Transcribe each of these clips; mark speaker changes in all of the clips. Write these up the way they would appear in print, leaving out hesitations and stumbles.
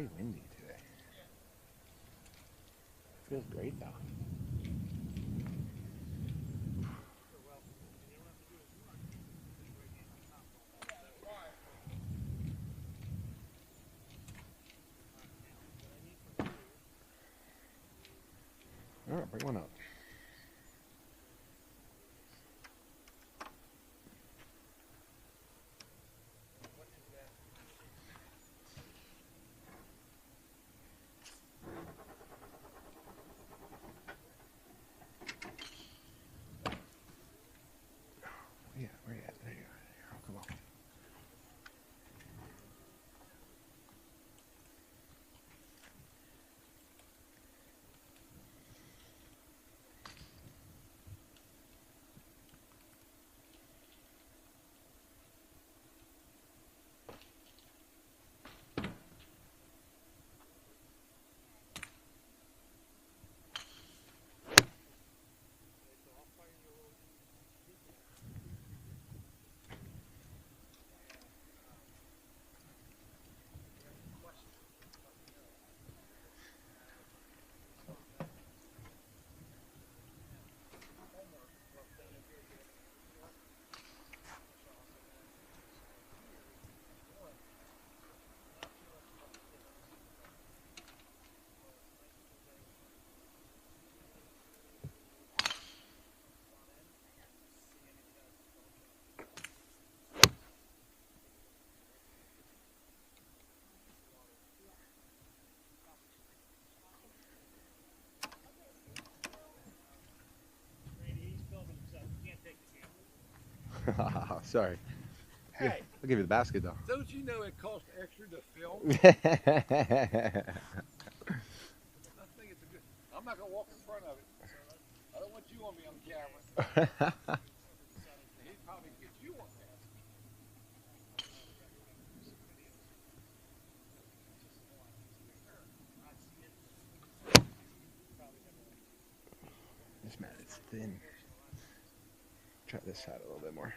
Speaker 1: very windy today. Feels great though. All right, bring one up. Yeah, where you at? There you are. Oh, come on. Sorry.
Speaker 2: Hey,
Speaker 1: I'll give you the basket though.
Speaker 2: don't you know it costs extra to film?
Speaker 1: Yeah.
Speaker 2: I think it's a good. I'm not gonna walk in front of it. I don't want you on me on camera. He'd probably get you on camera.
Speaker 1: This mat is thin. Try this side a little bit more.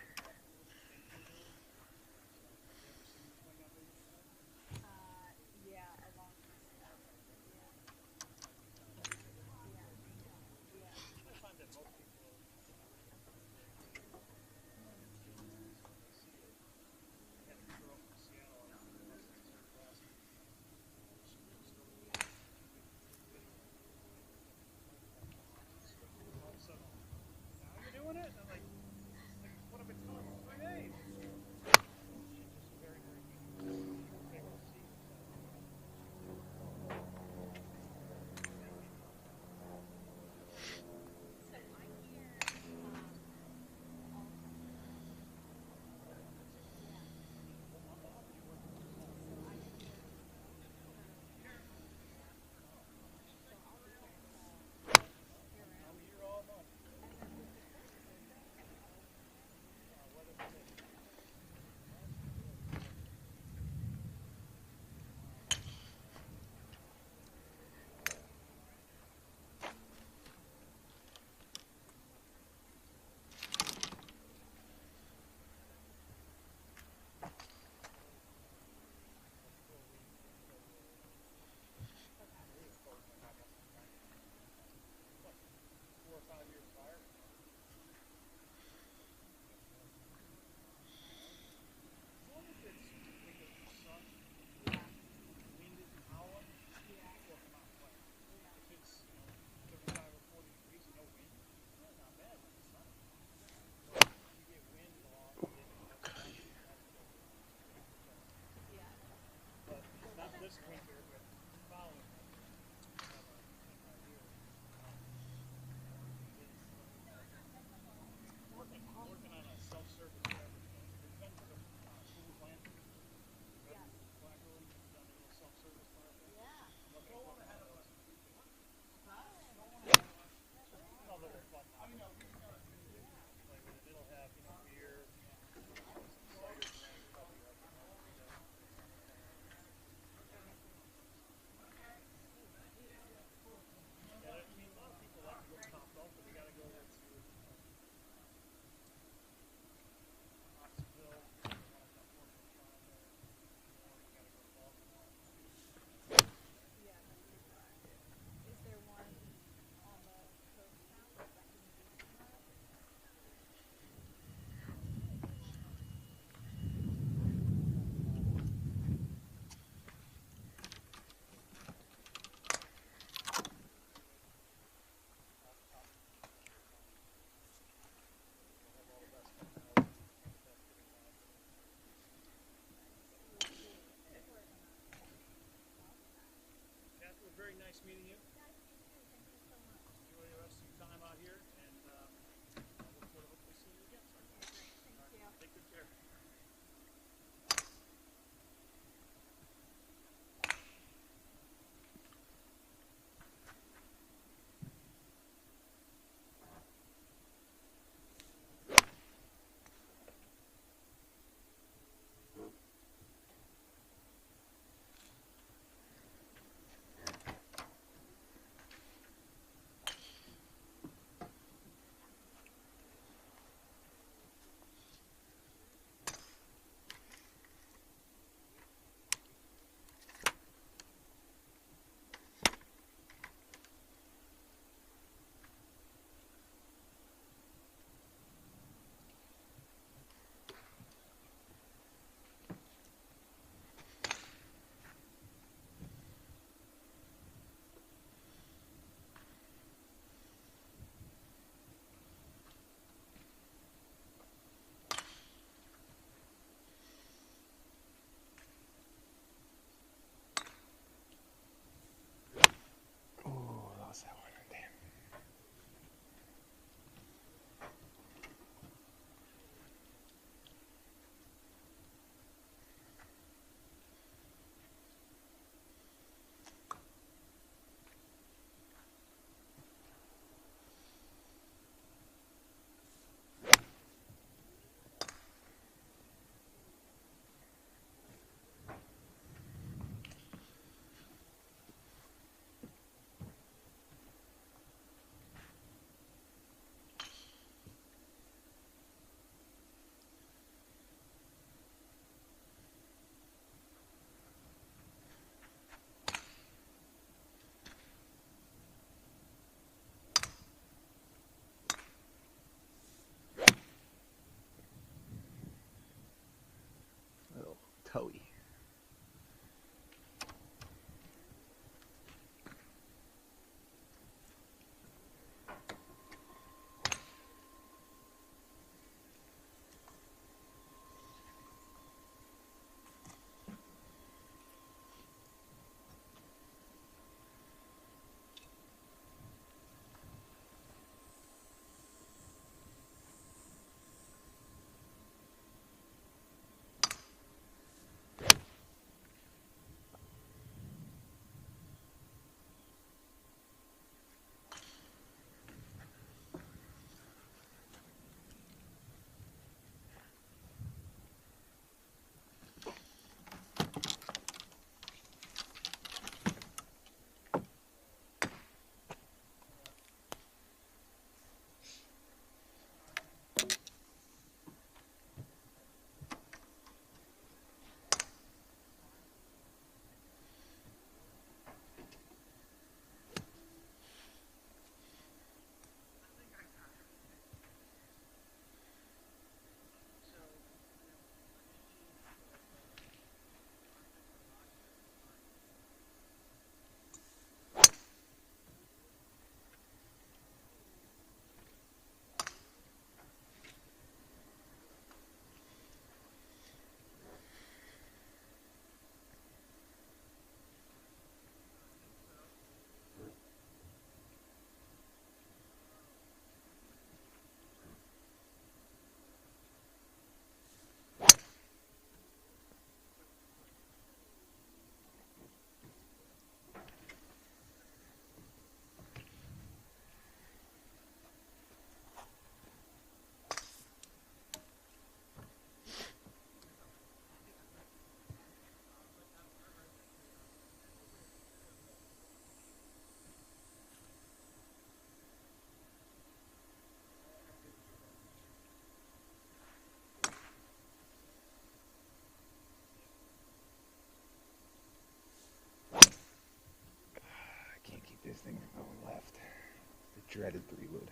Speaker 1: dreaded 3-wood.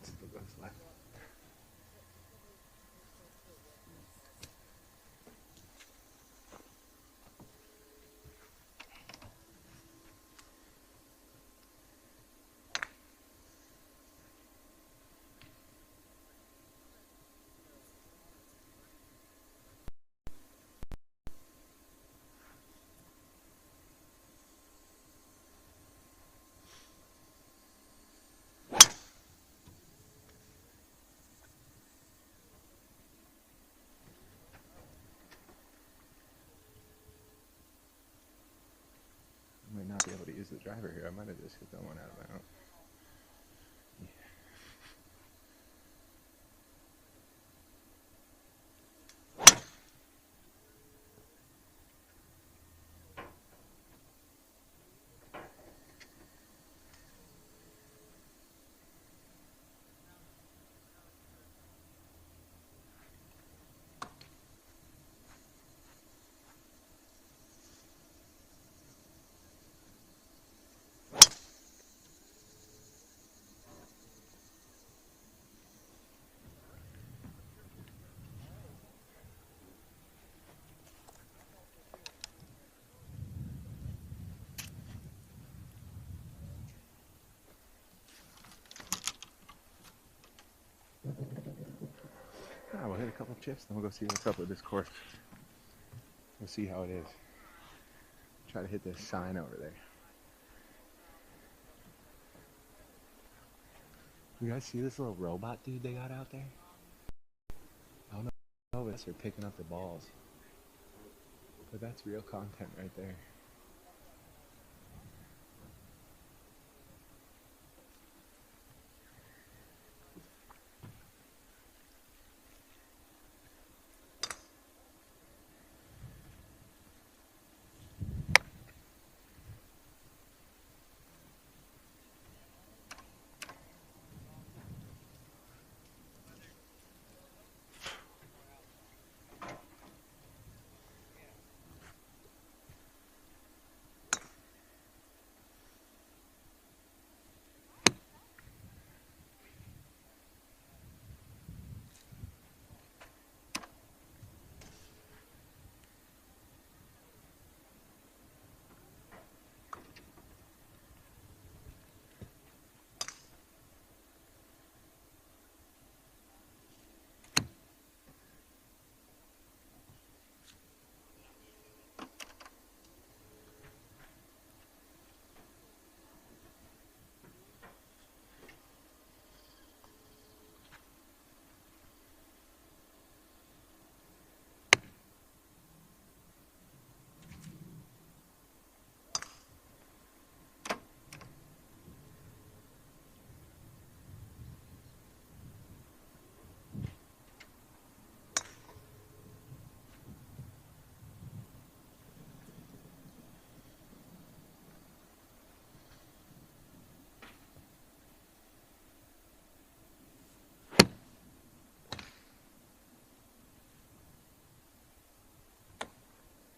Speaker 1: Still goes left. I might not be able to use the driver here. I might have just hit that one out of bounds. We'll hit a couple chips, then we'll go see what's up with this course. We'll see how it is. Try to hit this sign over there. You guys see this little robot dude they got out there? I don't know if they're picking up the balls, but that's real content right there.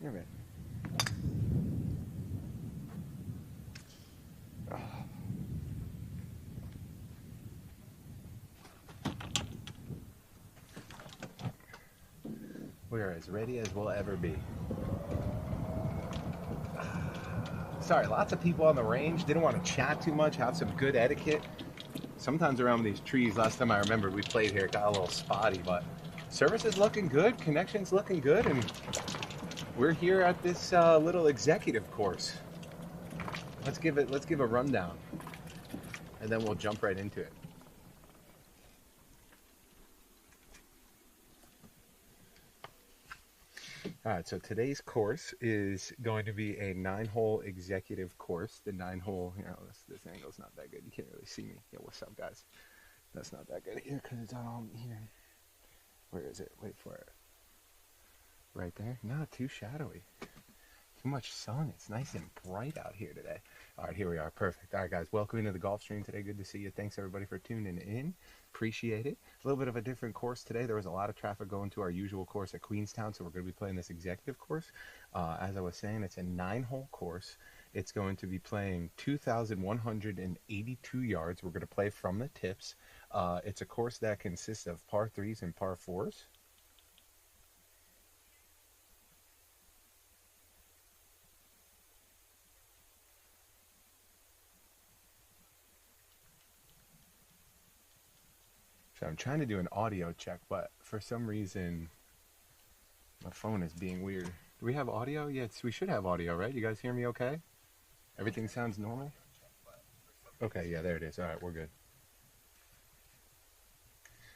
Speaker 1: You're right. Oh. We are as ready as we'll ever be. Sorry, lots of people on the range. Didn't want to chat too much, have some good etiquette. Sometimes around these trees, last time I remember we played here, it got a little spotty, but service is looking good, connection's looking good, and we're here at this little executive course. Let's give a rundown, and then we'll jump right into it. All right, so today's course is going to be a 9-hole executive course. The 9-hole, you know, this angle's not that good. You can't really see me. Yeah, what's up, guys? That's not that good here because it's on here. Where is it? Wait for it. Right there? Not too shadowy. too much sun. It's nice and bright out here today. All right, here we are. Perfect. All right, guys, welcome into the golf stream today. Good to see you. Thanks, everybody, for tuning in. Appreciate it. A little bit of a different course today. There was a lot of traffic going to our usual course at Queenstown, so we're going to be playing this executive course. As I was saying, it's a 9-hole course. It's going to be playing 2,182 yards. We're going to play from the tips. It's a course that consists of par 3s and par 4s. So I'm trying to do an audio check, but for some reason my phone is being weird. Do we have audio? Yes, we should have audio, right? You guys hear me okay? Everything sounds normal? Okay, yeah, there it is. All right, we're good.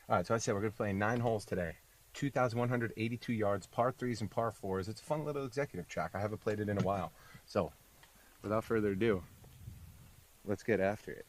Speaker 1: All right, so I said we're going to play 9 holes today. 2,182 yards, par 3s and par 4s. It's a fun little executive track. I haven't played it in a while. So, without further ado, let's get after it.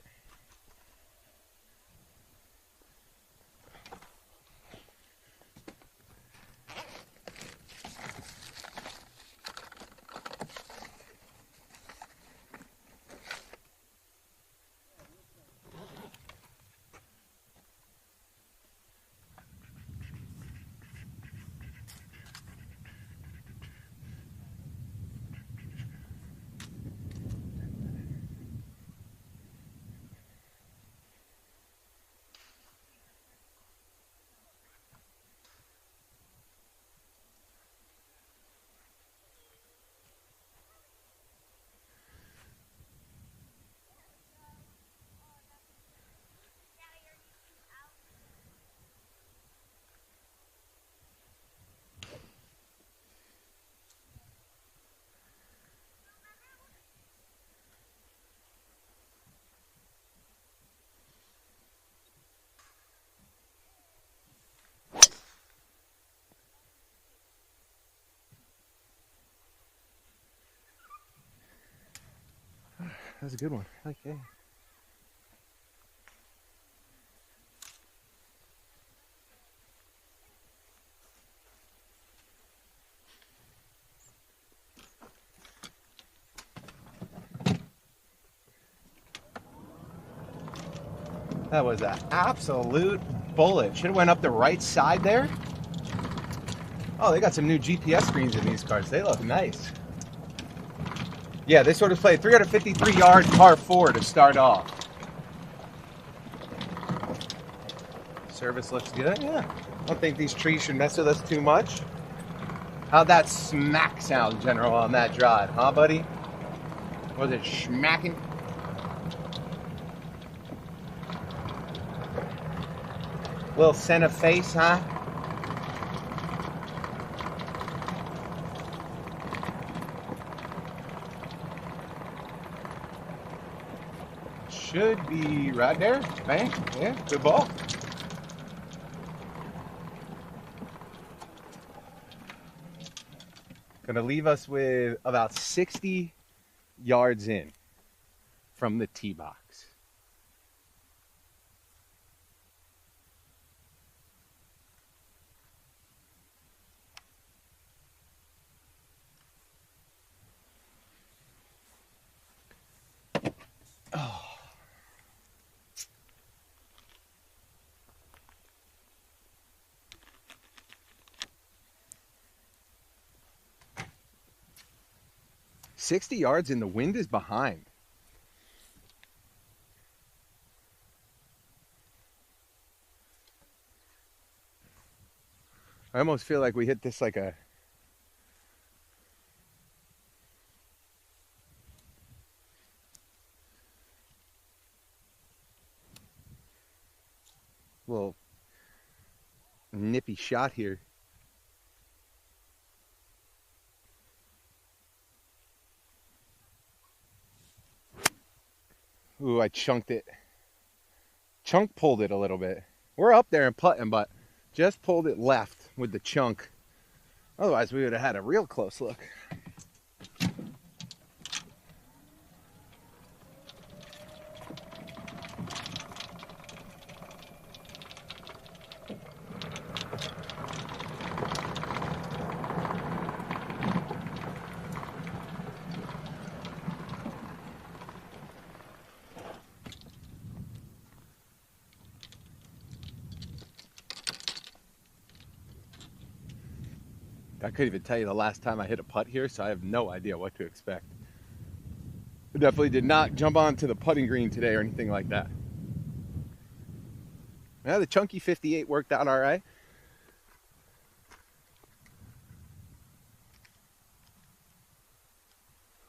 Speaker 1: That's a good one. Okay. That was an absolute bullet. Should have went up the right side there. Oh, they got some new GPS screens in these cars. They look nice. Yeah, they sort of played 353 yards par 4 to start off. Service looks good. Yeah. I don't think these trees should mess with us too much. How'd that smack sound, General, on that drive, huh, buddy? Was it smacking? Little center face, huh? Should be right there. Bang. Yeah, good ball. Gonna leave us with about 60 yards in from the tee box. Oh. 60 yards and the wind is behind. I almost feel like we hit this like a little nippy shot here. Ooh, I chunked it. Chunk pulled it a little bit. We're up there and putting, but just pulled it left with the chunk. Otherwise, we would have had a real close look. I couldn't even tell you the last time I hit a putt here, so I have no idea what to expect. I definitely did not jump onto the putting green today or anything like that. Yeah, the chunky 58 worked out all right.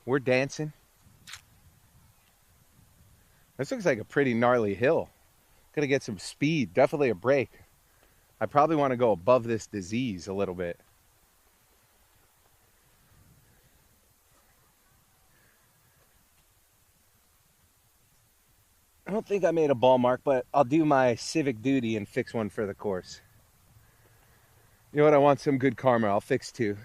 Speaker 1: We're dancing. This looks like a pretty gnarly hill. Gotta get some speed, definitely a break. I probably want to go above this disease a little bit. I don't think I made a ball mark, but I'll do my civic duty and fix one for the course. You know what? I want some good karma. I'll fix two.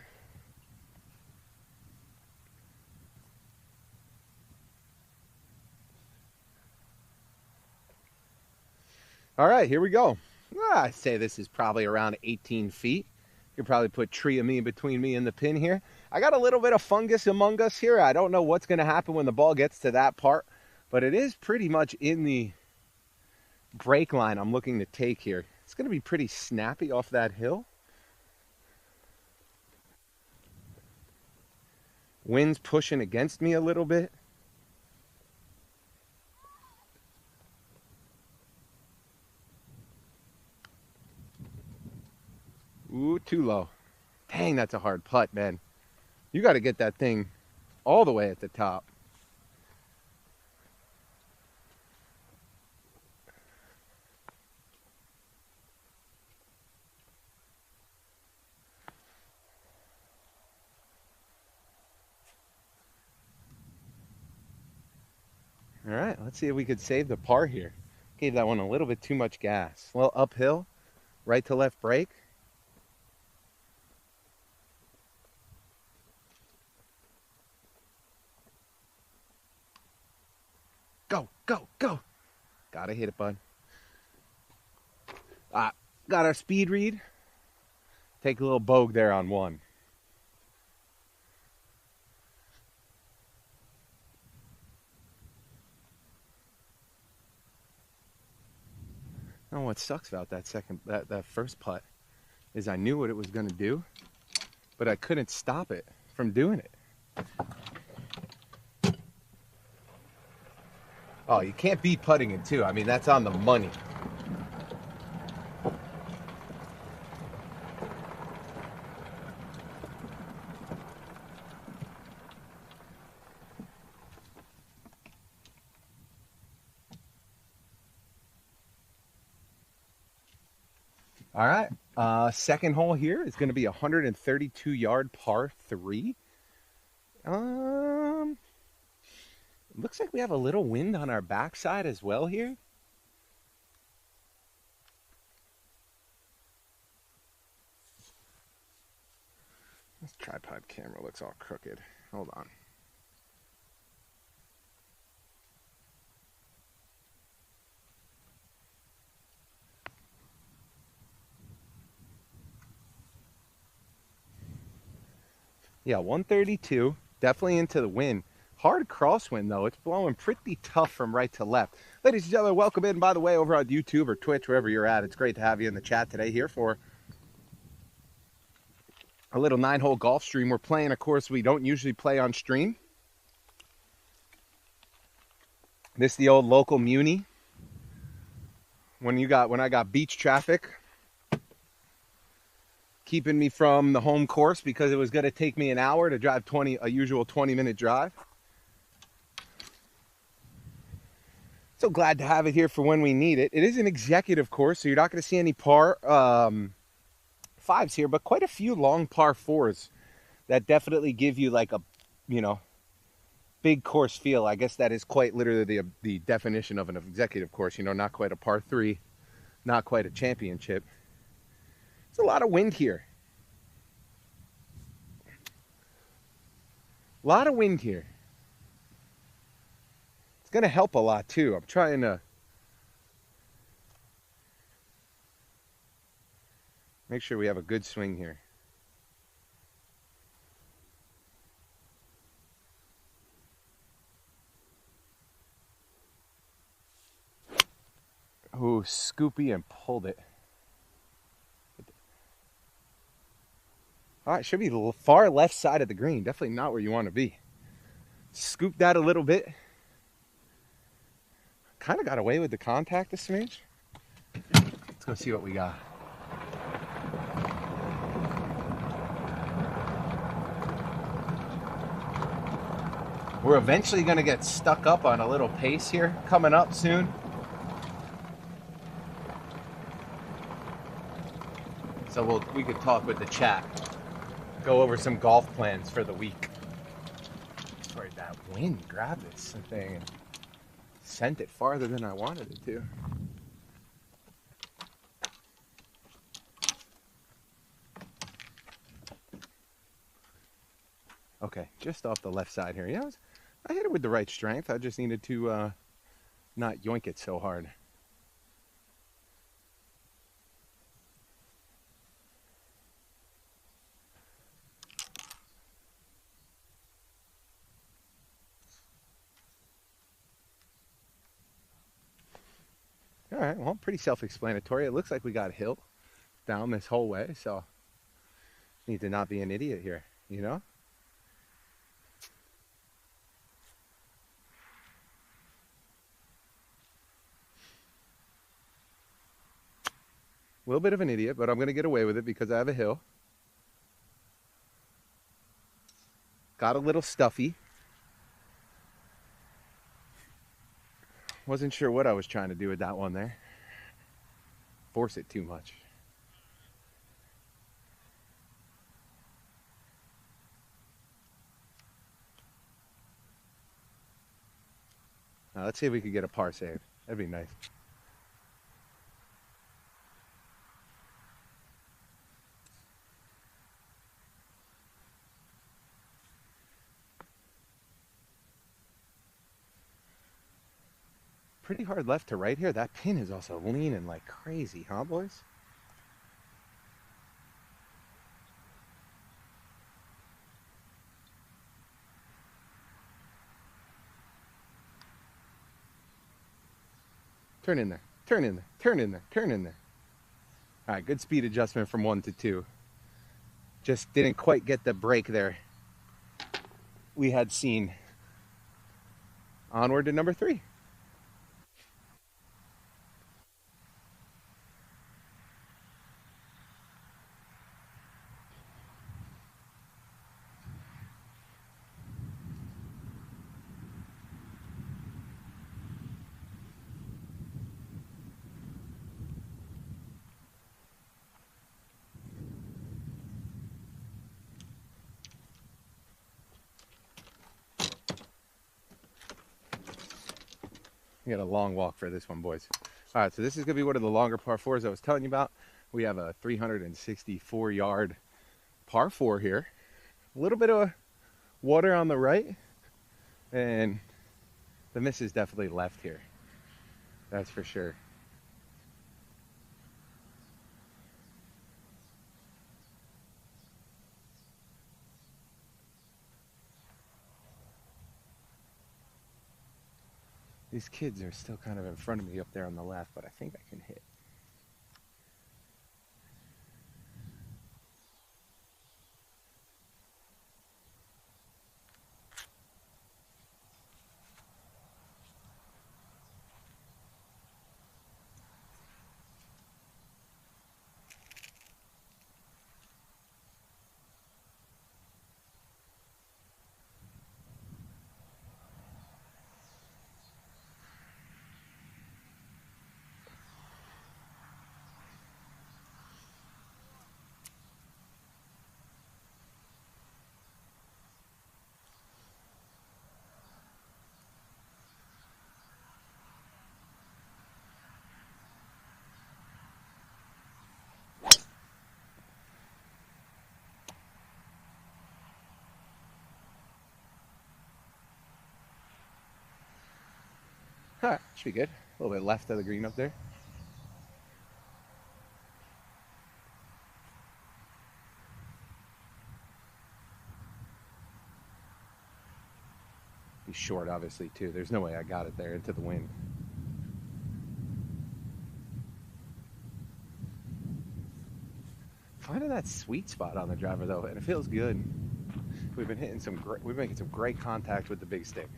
Speaker 1: All right, here we go. I'd say this is probably around 18 feet. You could probably put tree of me between me and the pin here. I got a little bit of fungus among us here. I don't know what's going to happen when the ball gets to that part, but it is pretty much in the break line I'm looking to take here. It's going to be pretty snappy off that hill. Wind's pushing against me a little bit. Ooh, too low. Dang, that's a hard putt, man. You got to get that thing all the way at the top. All right, let's see if we could save the par here. Gave that one a little bit too much gas. Well, uphill, right to left break. Go, go, go. Gotta hit it, bud. Got our speed read. Take a little bogue there on one. Oh, what sucks about that first putt is I knew what it was going to do, but I couldn't stop it from doing it. Oh, you can't beat putting it too. I mean, that's on the money. All right, second hole here is going to be a 132-yard par 3. Looks like we have a little wind on our backside as well here. This tripod camera looks all crooked. Hold on. Yeah, 132, definitely into the wind. Hard crosswind, though. It's blowing pretty tough from right to left. Ladies and gentlemen, welcome in, by the way, over on YouTube or Twitch, wherever you're at. It's great to have you in the chat today here for a little 9-hole golf stream. We're playing a course we don't usually play on stream. This is the old local Muni. When I got beach traffic keeping me from the home course because it was going to take me an hour to drive a usual 20-minute drive. So glad to have it here for when we need it. It is an executive course, so you're not going to see any par 5s here, but quite a few long par 4s that definitely give you like a, big course feel. I guess that is quite literally the definition of an executive course, not quite a par 3, not quite a championship. There's a lot of wind here. A lot of wind here. It's going to help a lot too. I'm trying to make sure we have a good swing here. Oh, Scoopy and pulled it. All right, should be the far left side of the green. Definitely not where you want to be. Scoop that a little bit. Kind of got away with the contact a smidge. Let's go see what we got. We're eventually going to get stuck up on a little pace here coming up soon. So we could talk with the chat. Go over some golf plans for the week. Sorry, that wind grabbed this thing and sent it farther than I wanted it to. Okay, just off the left side here. Yeah, I hit it with the right strength. I just needed to not yoink it so hard. All right, well, pretty self-explanatory. It looks like we got hill down this whole way, so need to not be an idiot here, you know? A little bit of an idiot, but I'm going to get away with it because I have a hill. Got a little stuffy. Wasn't sure what I was trying to do with that one there. Force it too much. Now let's see if we could get a par save. That'd be nice. Pretty hard left to right here. That pin is also leaning like crazy, huh, boys? Turn in there, turn in there, turn in there, turn in there. All right, good speed adjustment from 1 to 2. Just didn't quite get the break there we had seen. Onward to number 3. We got a long walk for this one, boys. All right, so this is going to be one of the longer par 4s I was telling you about. We have a 364-yard par 4 here. A little bit of water on the right, and the miss is definitely left here. That's for sure. These kids are still kind of in front of me up there on the left, but I think I can hit. All right, should be good. A little bit left of the green up there. He's short, obviously, too. There's no way I got it there into the wind. Finding that sweet spot on the driver though, and it feels good. We've been hitting some great, we're making some great contact with the big stick.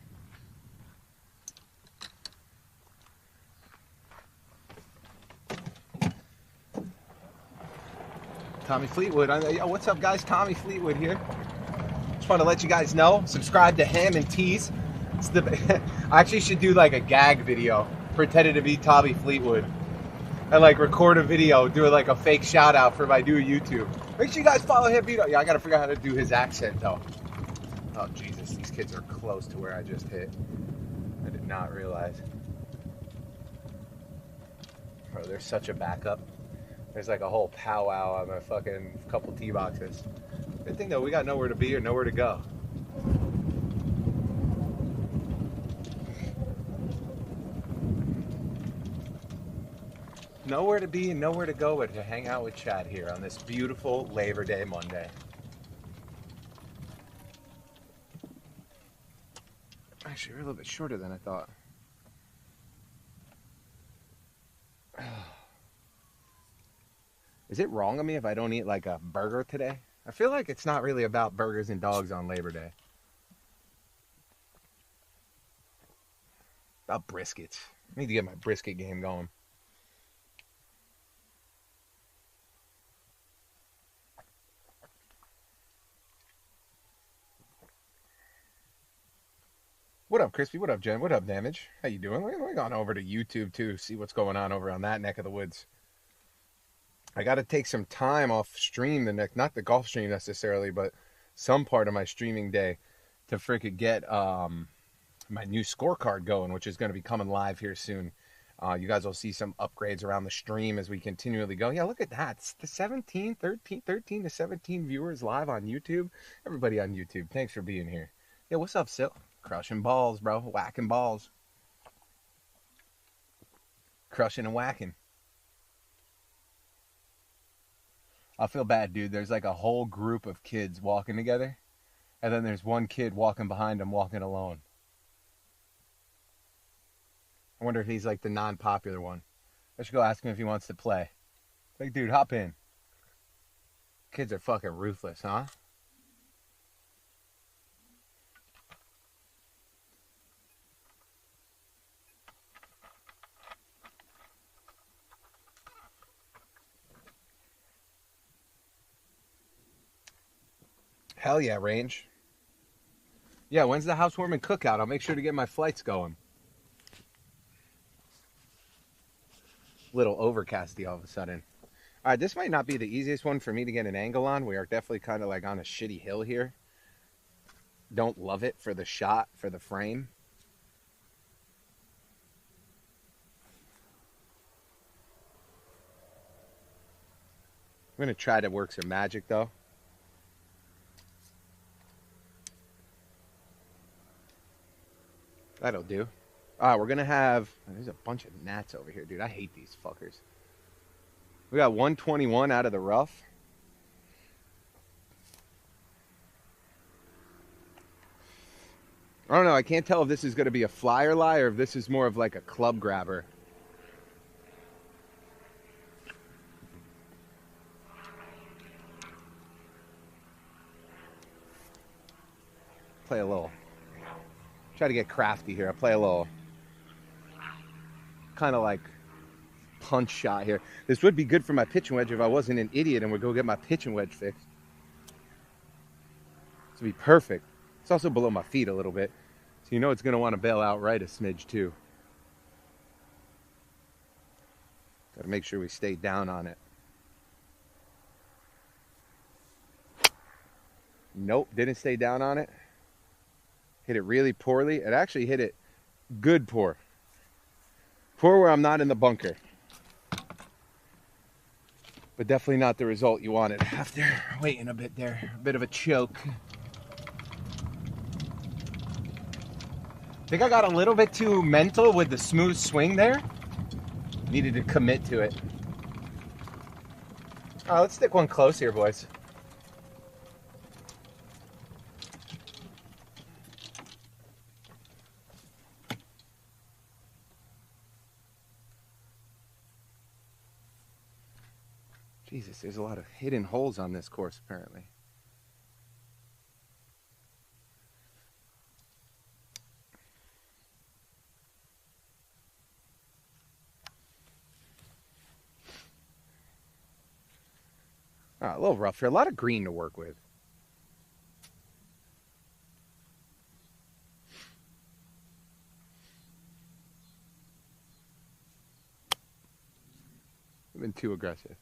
Speaker 1: Tommy Fleetwood. What's up, guys? Tommy Fleetwood here. Just want to let you guys know. Subscribe to Ham and Tease. I actually should do like a gag video, pretending to be Tommy Fleetwood, and like record a video, do like a fake shout out for my new YouTube. Make sure you guys follow him. Yeah, I gotta figure out how to do his accent though. Oh Jesus, these kids are close to where I just hit. I did not realize. Bro, there's such a backup. There's like a whole powwow on the fucking couple tee boxes. Good thing though, we got nowhere to be or nowhere to go. Nowhere to be and nowhere to go but to hang out with Chad here on this beautiful Labor Day Monday. Actually, you're a little bit shorter than I thought. Is it wrong of me if I don't eat like a burger today? I feel like it's not really about burgers and dogs on Labor Day. About briskets. I need to get my brisket game going. What up, Crispy? What up, Jen? What up, Damage? How you doing? We're going over to YouTube too, see what's going on over on that neck of the woods. I got to take some time off stream not the golf stream necessarily, but some part of my streaming day to freaking get my new scorecard going, which is going to be coming live here soon. You guys will see some upgrades around the stream as we continually go. Yeah, look at that. It's the 13 to 17 viewers live on YouTube. Everybody on YouTube, thanks for being here. Yeah, what's up, Sil? Crushing balls, bro. Whacking balls. Crushing and whacking. I feel bad, dude. There's like a whole group of kids walking together, and then there's one kid walking behind them, walking alone. I wonder if he's like the non-popular one. I should go ask him if he wants to play. Like, dude, hop in. Kids are fucking ruthless, huh? Hell yeah, Range. Yeah, when's the housewarming cookout? I'll make sure to get my flights going. Little overcasty all of a sudden. All right, this might not be the easiest one for me to get an angle on. We are definitely kind of like on a shitty hill here. Don't love it for the shot, for the frame. I'm going to try to work some magic though. That'll do. We're going to have... There's a bunch of gnats over here, dude. I hate these fuckers. We got 121 out of the rough. I don't know. I can't tell if this is going to be a flyer lie or if this is more of like a club grabber. Play a little... Try to get crafty here. I play a little kind of like punch shot here. This would be good for my pitching wedge if I wasn't an idiot and would go get my pitching wedge fixed. This would be perfect. It's also below my feet a little bit, so you know it's going to want to bail out right a smidge too. Got to make sure we stay down on it. Nope, didn't stay down on it. Hit it really poorly. It actually hit it good poor. Poor where I'm not in the bunker. But definitely not the result you wanted after waiting a bit there. A bit of a choke. Think I got a little bit too mental with the smooth swing there. Needed to commit to it. Let's stick one close here, boys. Jesus, there's a lot of hidden holes on this course, apparently. A little rough here. A lot of green to work with. I've been too aggressive.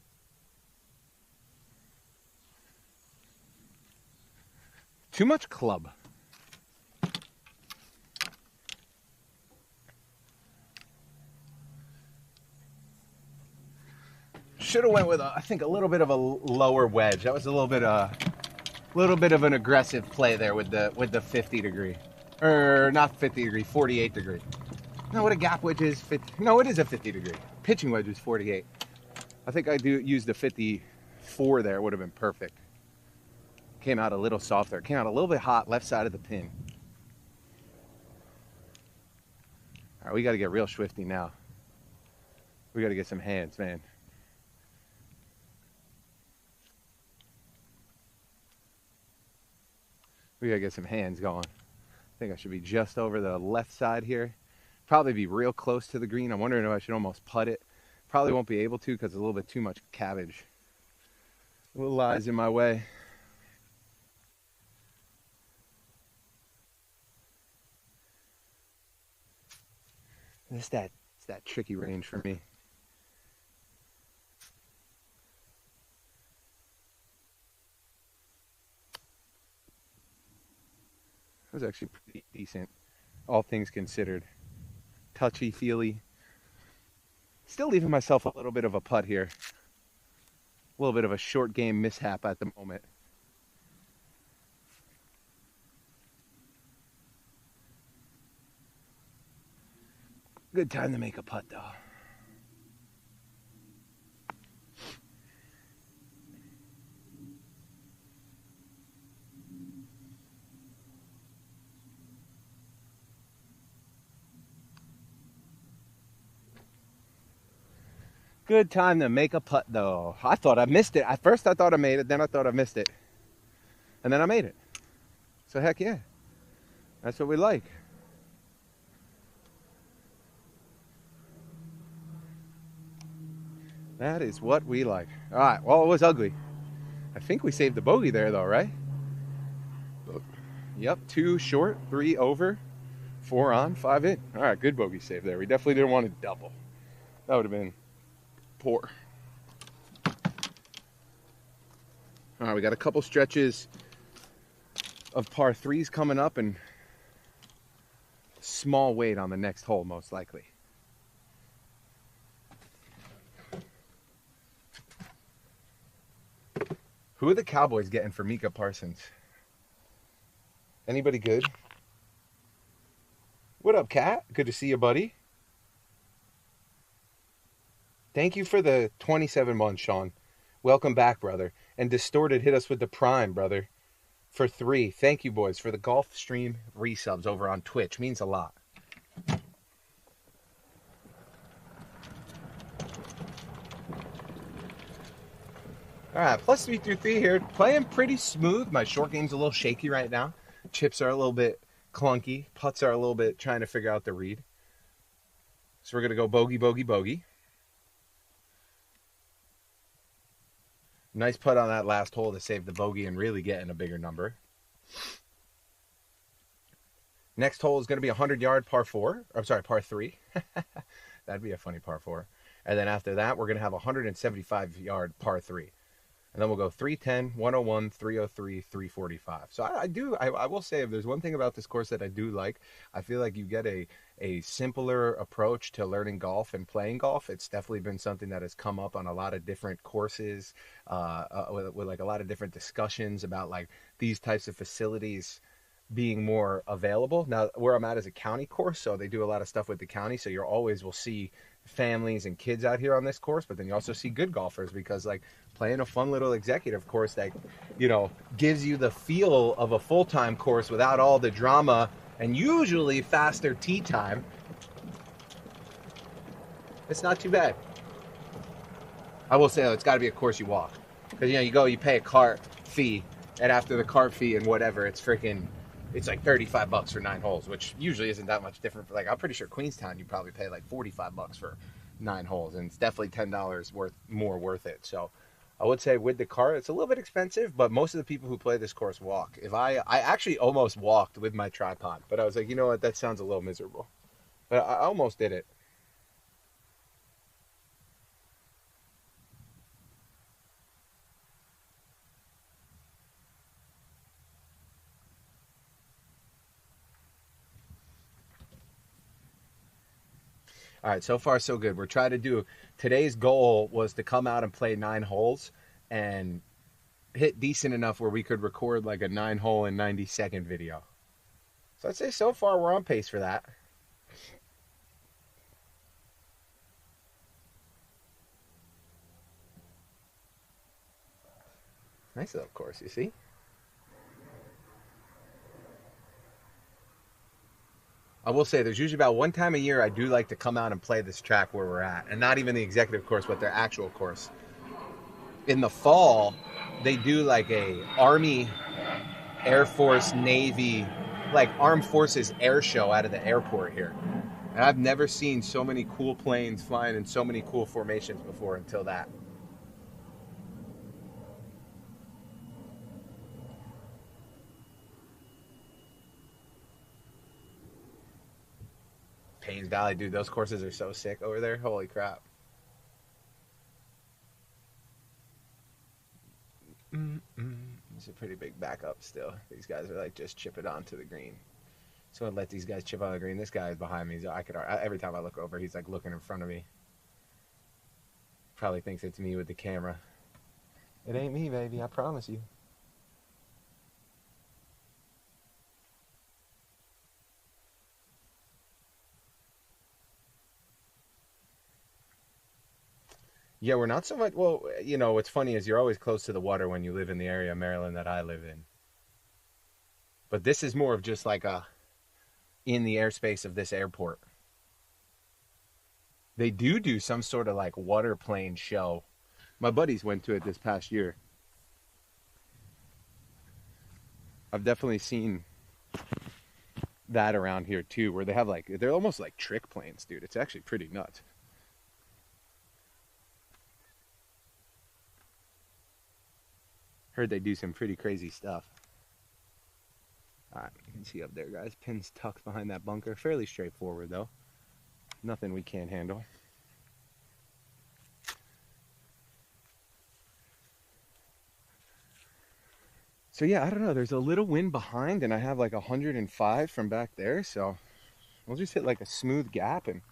Speaker 1: Too much club. Should have went with I think a little bit of a lower wedge. That was a little bit of an aggressive play there with the 50 degree, or not 50 degree, 48 degree. No, what a gap wedge is 50. No, it is a 50 degree. Pitching wedge is 48. I think I do use the 54 there. Would have been perfect. Came out a little softer. Came out a little bit hot left side of the pin. All right, we got to get real swifty now. We got to get some hands, man. We gotta get some hands going. I think I should be just over the left side here. Probably be real close to the green. I'm wondering if I should almost putt it. Probably won't be able to because a little bit too much cabbage. A little lies in my way. It's that tricky range for me. It was actually pretty decent, all things considered. Touchy feely. Still leaving myself a little bit of a putt here. A little bit of a short game mishap at the moment. Good time to make a putt though. Good time to make a putt, though. I thought I missed it. At first, I thought I made it. Then I thought I missed it. And then I made it. So, heck yeah. That's what we like. That is what we like. All right. Well, it was ugly. I think we saved the bogey there, though, right? Yep. 2 short, 3 over, 4 on, 5 in. All right. Good bogey save there. We definitely didn't want to double. That would have been poor. All right, we got a couple stretches of par 3s coming up and small weight on the next hole, most likely. Who are the Cowboys getting for Micah Parsons? Anybody good? What up, Cat? Good to see you, buddy. Thank you for the 27 months, Sean. Welcome back, brother. And Distorted hit us with the Prime, brother, for 3. Thank you, boys, for the golf stream resubs over on Twitch. Means a lot. All right, plus 3 through 3 here. Playing pretty smooth. My short game's a little shaky right now. Chips are a little bit clunky. Putts are a little bit trying to figure out the read. So we're going to go bogey, bogey, bogey. Nice putt on that last hole to save the bogey and really get in a bigger number. Next hole is going to be a 100-yard par 4. I'm sorry, par 3. That'd be a funny par 4. And then after that, we're going to have a 175-yard par 3. And then we'll go 310, 101, 303, 345. So I will say, if there's one thing about this course that I do like, I feel like you get a simpler approach to learning golf and playing golf. It's definitely been something that has come up on a lot of different courses, with like a lot of different discussions about like these types of facilities being more available. Now, where I'm at is a county course, so they do a lot of stuff with the county. So you always will see families and kids out here on this course, but then you also see good golfers, because like playing a fun little executive course that, you know, gives you the feel of a full-time course without all the drama and usually faster tee time. It's not too bad. I will say, though, it's got to be a course you walk. Because, you go, you pay a cart fee, and after the cart fee and whatever, it's like $35 for 9 holes, which usually isn't that much different. Like, I'm pretty sure Queenstown, you probably pay like $45 for 9 holes, and it's definitely $10 more worth it. So I would say with the cart, it's a little bit expensive, but most of the people who play this course walk. I actually almost walked with my tripod, but I was like, you know what, that sounds a little miserable. But I almost did it. All right, so far so good. We're trying to do, today's goal was to come out and play 9 holes and hit decent enough where we could record like a 9-hole and 90-second video. So I'd say so far we're on pace for that. Nice little course, you see? I will say there's usually about one time a year I do like to come out and play this track where we're at. And not even the executive course, but their actual course. In the fall, they do like a Army, Air Force, Navy, like Armed Forces air show out of the airport here. And I've never seen so many cool planes flying in so many cool formations before until that. Paynes Valley, dude, those courses are so sick over there. Holy crap. It's a pretty big backup still. These guys are like just chip it onto the green. So I'd let these guys chip on the green. This guy is behind me. So every time I look over, he's like looking in front of me. Probably thinks it's me with the camera. It ain't me, baby. I promise you. Yeah, we're not so much. Well, what's funny is you're always close to the water when you live in the area of Maryland that I live in. But this is more of just like in the airspace of this airport. They do some sort of like water plane show. My buddies went to it this past year. I've definitely seen that around here too, where they have they're almost like trick planes, dude. It's actually pretty nuts. Heard they do some pretty crazy stuff. Alright, you can see up there, guys. Pin's tucked behind that bunker. Fairly straightforward, though. Nothing we can't handle. So yeah, I don't know. There's a little wind behind, and I have like 105 from back there. So we'll just hit like a smooth gap and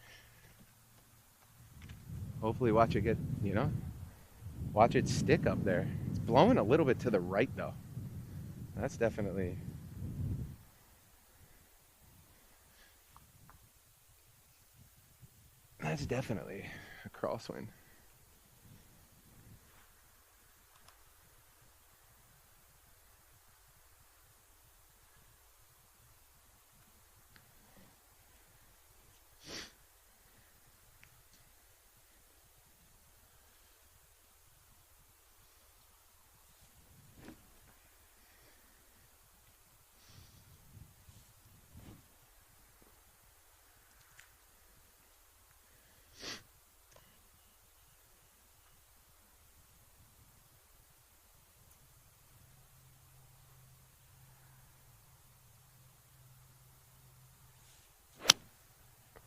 Speaker 1: hopefully watch it get, watch it stick up there. It's blowing a little bit to the right, though. That's definitely a crosswind.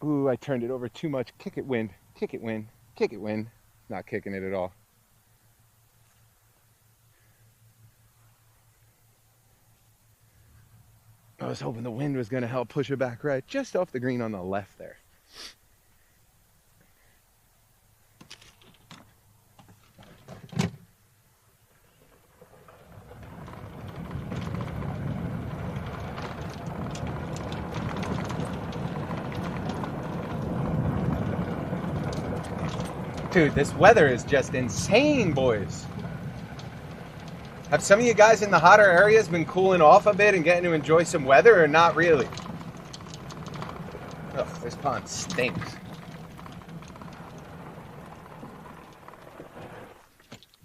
Speaker 1: Ooh, I turned it over too much. Kick it, wind. Kick it, wind. Kick it, wind. Not kicking it at all. I was hoping the wind was going to help push it back right, just off the green on the left there. Dude, this weather is just insane, boys. Have some of you guys in the hotter areas been cooling off a bit and getting to enjoy some weather, or not really? Ugh, this pond stinks.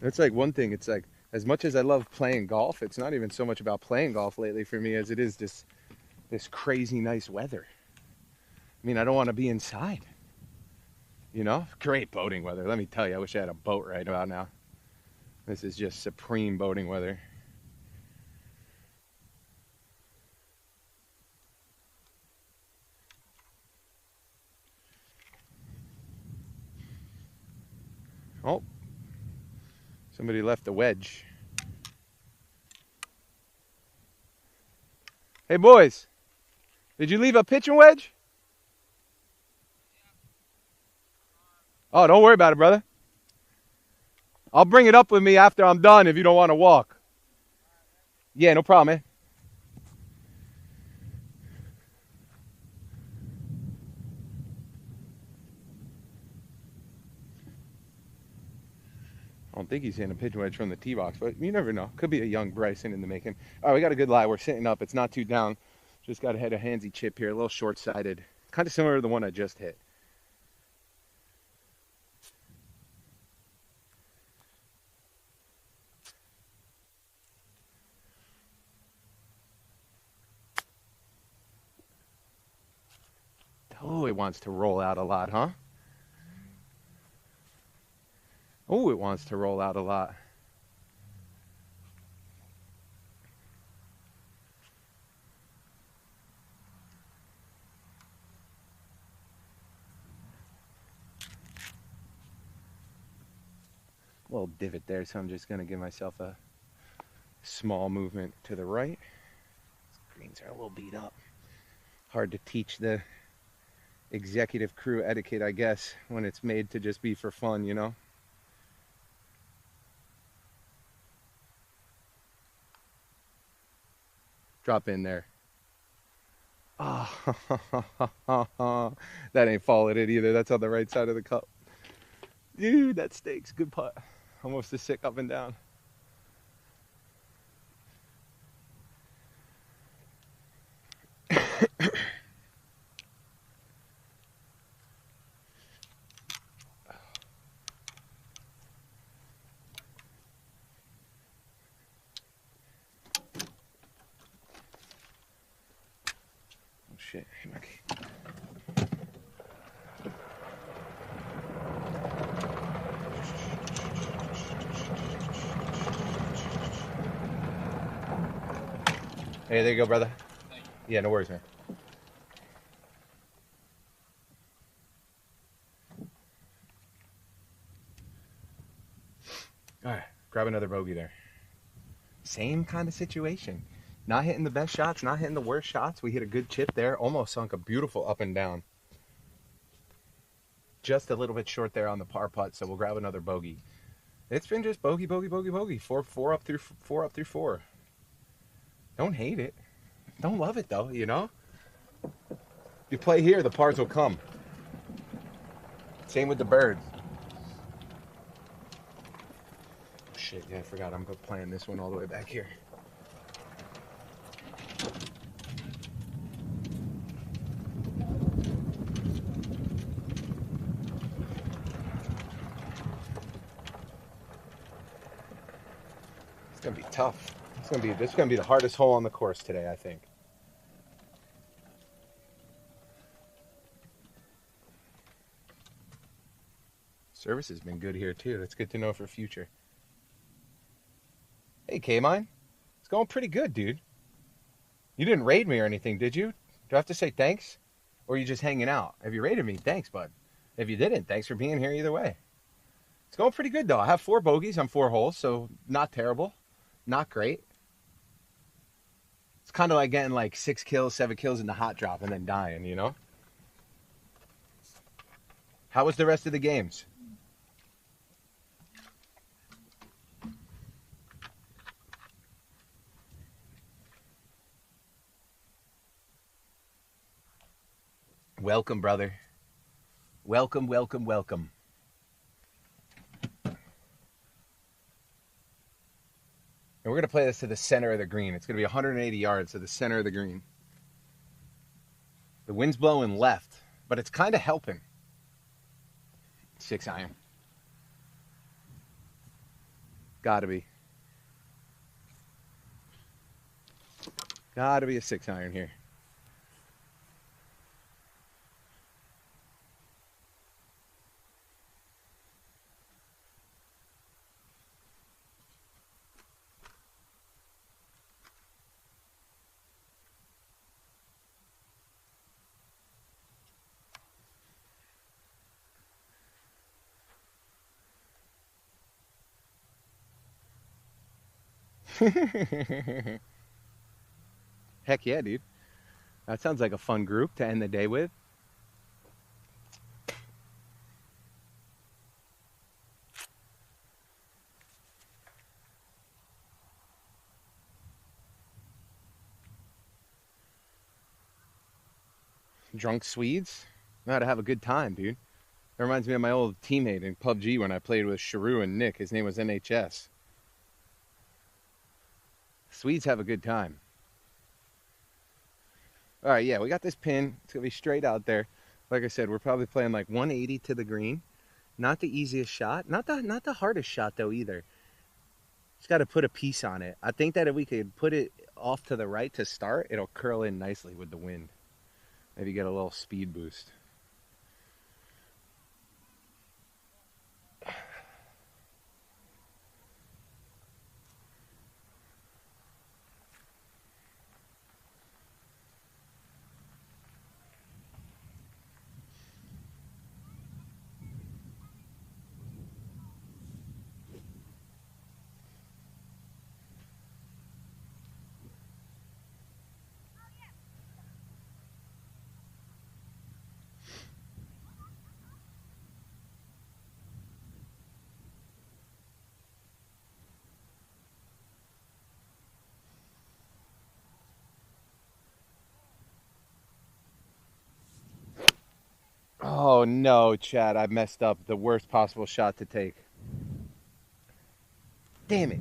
Speaker 1: That's like one thing. It's like, as much as I love playing golf, it's not even so much about playing golf lately for me as it is this crazy nice weather. I mean, I don't want to be inside. You know? Great boating weather. Let me tell you, I wish I had a boat right about now. This is just supreme boating weather. Oh, somebody left a wedge. Hey, boys, did you leave a pitching wedge? Oh, don't worry about it, brother. I'll bring it up with me after I'm done if you don't want to walk. Yeah, no problem, man. I don't think he's hitting a pitch wedge from the tee box, but you never know. Could be a young Bryson in the making. All right, we got a good lie. We're sitting up. It's not too down. Just got to hit a handsy chip here, a little short-sided. Kind of similar to the one I just hit. Oh, it wants to roll out a lot, huh? Oh, it wants to roll out a lot. Little divot there, so I'm just going to give myself a small movement to the right. These greens are a little beat up. Hard to teach the executive crew etiquette, I guess, when it's made to just be for fun, you know? Drop in there. Oh, that ain't falling it either. That's on the right side of the cup. Dude, that stinks. Good putt. Almost as sick up and down. Oh shit. Hey, there you go, brother.
Speaker 2: Thank you.
Speaker 1: Yeah, no worries, man. All right, grab another bogey there. Same kind of situation. Not hitting the best shots, not hitting the worst shots. We hit a good chip there. Almost sunk a beautiful up and down. Just a little bit short there on the par putt, so we'll grab another bogey. It's been just bogey, bogey, bogey, bogey. Four up through four. Don't hate it. Don't love it though, you know? If you play here, the pars will come. Same with the birds. Shit, yeah, I forgot I'm playing this one all the way back here. It's gonna be tough. This is gonna be the hardest hole on the course today, I think. Service has been good here too. That's good to know for future. Hey, K-Mine. It's going pretty good, dude. You didn't raid me or anything, did you? Do I have to say thanks? Or are you just hanging out? If you raided me, thanks, bud. If you didn't, thanks for being here either way. It's going pretty good, though. I have 4 bogeys on 4 holes, so not terrible. Not great. It's kind of like getting like 6 kills, 7 kills in the hot drop and then dying, you know? How was the rest of the games? Welcome, brother. Welcome, welcome, welcome. And we're going to play this to the center of the green. It's going to be 180 yards to the center of the green. The wind's blowing left, but it's kind of helping. 6 iron. Gotta be. Gotta be a 6-iron here. Heck yeah, dude. That sounds like a fun group to end the day with. Drunk Swedes know how to have a good time, dude. That reminds me of my old teammate in PUBG when I played with Sharu and Nick. His name was NHS. Swedes have a good time. All right, yeah, we got this pin. It's going to be straight out there. Like I said, we're probably playing like 180 to the green. Not the easiest shot. Not the hardest shot, though, either. Just got to put a piece on it. I think that if we could put it off to the right to start, it'll curl in nicely with the wind. Maybe get a little speed boost. Oh no, Chad, I messed up the worst possible shot to take. Damn it.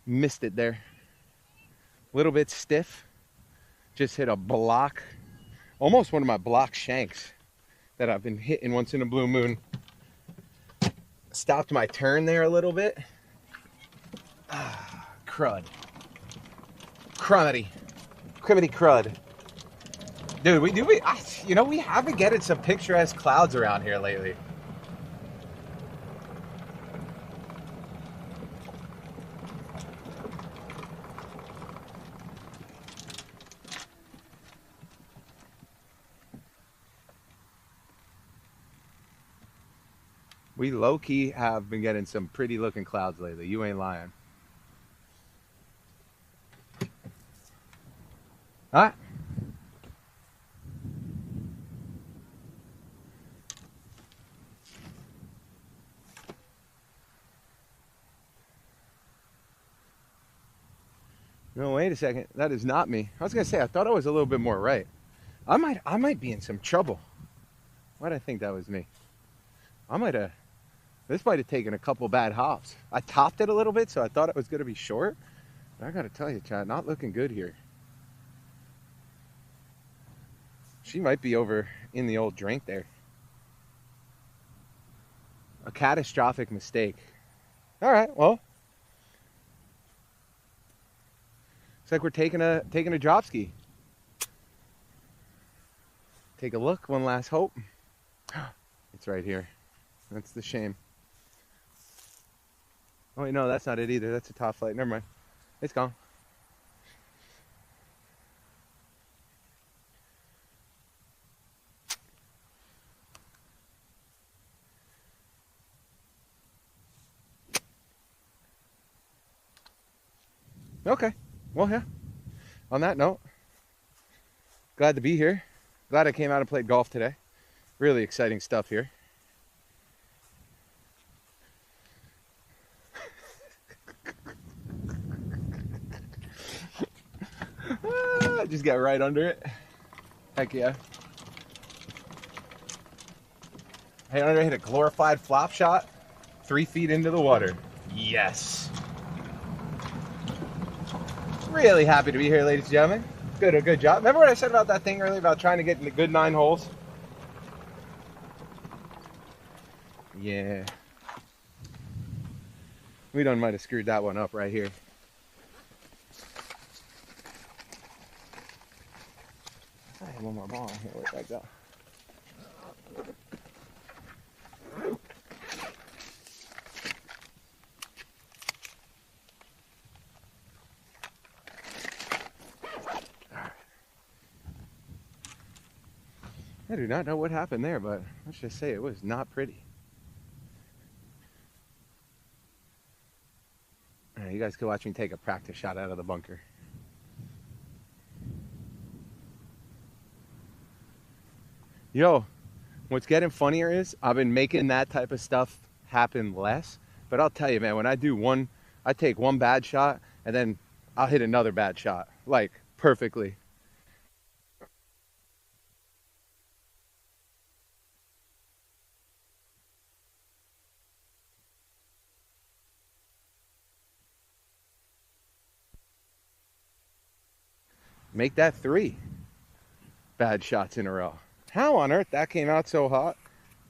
Speaker 1: Missed it there. A little bit stiff. Just hit a block. Almost one of my block shanks that I've been hitting once in a blue moon. Stopped my turn there a little bit. Crud. Cruddy. Cribbity crud. Dude, we have been getting some picturesque clouds around here lately. We low-key have been getting some pretty looking clouds lately. You ain't lying. All right. No, wait a second. That is not me. I was gonna say I thought I was a little bit more right. I might be in some trouble. Why'd I think that was me? This might have taken a couple bad hops. I topped it a little bit, so I thought it was gonna be short. But I gotta tell you, Chad, not looking good here. She might be over in the old drink there. A catastrophic mistake. All right, well. Looks like we're taking a drop ski. Take a look, one last hope. It's right here. That's the shame. Oh wait, no, that's not it either. That's a top flight. Never mind. It's gone. Okay. Well, yeah. On that note, glad to be here. Glad I came out and played golf today. Really exciting stuff here. Just got right under it. Heck yeah. Hey, under hit a glorified flop shot 3 feet into the water. Yes. Really happy to be here, ladies and gentlemen. Good job. Remember what I said about that thing earlier about trying to get in the good 9 holes? Yeah. We done might have screwed that one up right here. I have one more ball here. Where'd that go? I do not know what happened there, but let's just say it was not pretty. All right, you guys can watch me take a practice shot out of the bunker. Yo, what's getting funnier is I've been making that type of stuff happen less. But I'll tell you, man, when I do one, I take one bad shot and then I'll hit another bad shot, like perfectly. Make that 3 bad shots in a row. How on earth that came out so hot?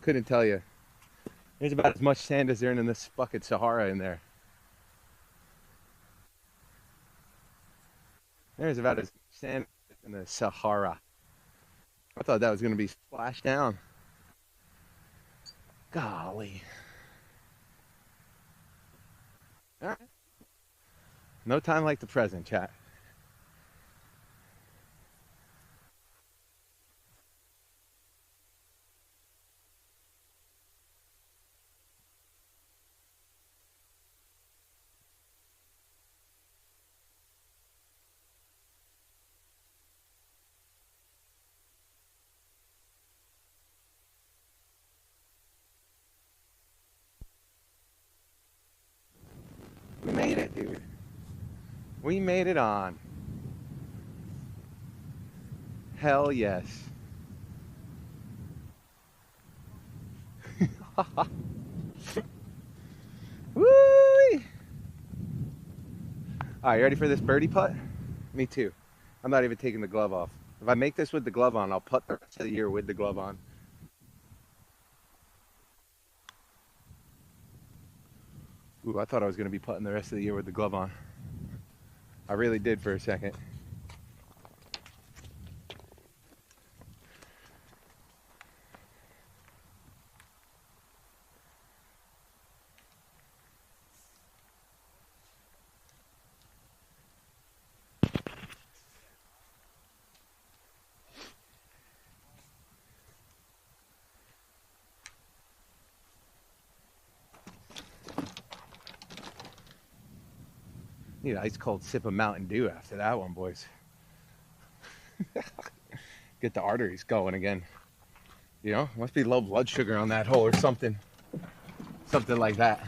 Speaker 1: Couldn't tell you. There's about as much sand as there in this bucket Sahara in there. There's about as much sand in the Sahara. I thought that was going to be splashed down. Golly. All right. No time like the present, chat. We made it, dude. We made it on. Hell yes. Woo-wee. All right, you ready for this birdie putt? Me too. I'm not even taking the glove off. If I make this with the glove on, I'll putt the rest of the year with the glove on. Ooh, I thought I was going to be putting the rest of the year with the glove on. I really did for a second. Need an ice cold sip of Mountain Dew after that one, boys. Get the arteries going again. You know, must be low blood sugar on that hole or something. Something like that.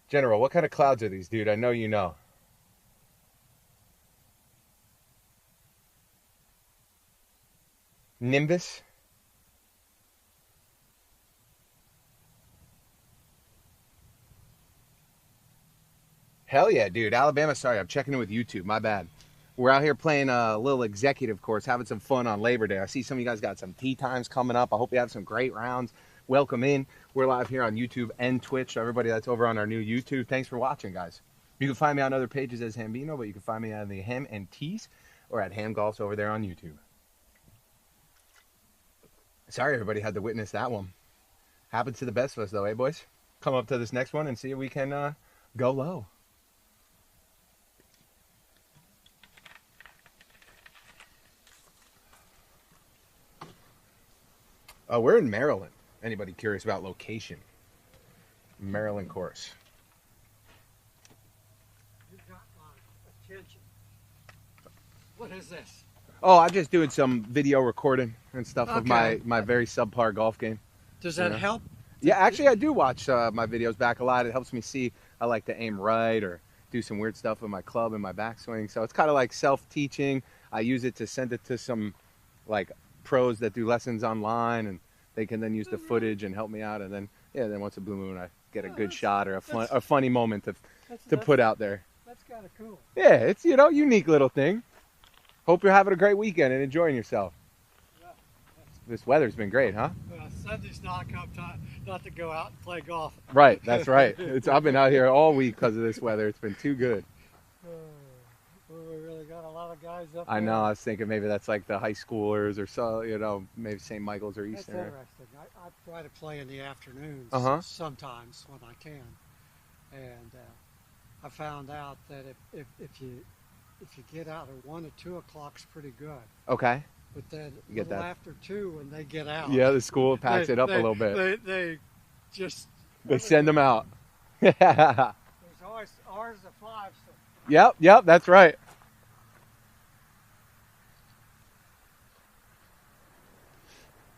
Speaker 1: General, what kind of clouds are these, dude? I know you know. Nimbus? Hell yeah, dude. Alabama, sorry, I'm checking in with YouTube. My bad. We're out here playing a little executive course, having some fun on Labor Day. I see some of you guys got some tee times coming up. I hope you have some great rounds. Welcome in. We're live here on YouTube and Twitch. So everybody that's over on our new YouTube, thanks for watching, guys. You can find me on other pages as Hambino, but you can find me on the Ham and Tees or at Ham Golfs over there on YouTube. Sorry everybody had to witness that one. Happens to the best of us though, eh, boys? Come up to this next one and see if we can go low. We're in Maryland. Anybody curious about location? Maryland course.
Speaker 2: You got my attention. What is this?
Speaker 1: Oh, I'm just doing some video recording and stuff of my very subpar golf game.
Speaker 2: Does that help?
Speaker 1: Yeah, actually I do watch my videos back a lot. It helps me see I like to aim right or do some weird stuff with my club and my backswing. So it's kind of like self-teaching. I use it to send it to some like pros that do lessons online, and they can then use the footage and help me out. And then, yeah, then once a blue moon, I get a good shot or a funny moment to put out there.
Speaker 2: That's kind of cool.
Speaker 1: Yeah, it's, you know, unique little thing. Hope you're having a great weekend and enjoying yourself.
Speaker 2: Yeah, that's
Speaker 1: This weather's been great, huh?
Speaker 3: Sunday's not come time not to go out and play golf.
Speaker 1: Right, that's right. I've been out here all week because of this weather. It's been too good.
Speaker 3: Well, we really got a lot of guys up
Speaker 1: I
Speaker 3: there.
Speaker 1: know. I was thinking maybe that's like the high schoolers or so, you know, maybe St. Michael's or
Speaker 3: That's
Speaker 1: Eastern.
Speaker 3: interesting. I try to play in the afternoons sometimes when I can, and I found out that if you get out at 1 or 2 o'clock's pretty good.
Speaker 1: Okay.
Speaker 3: But then
Speaker 1: You get that.
Speaker 3: after 2 when they get out.
Speaker 1: Yeah, the school packs it up a little bit.
Speaker 3: They just.
Speaker 1: They send them out.
Speaker 3: There's always ours at 5. So.
Speaker 1: Yep, that's right.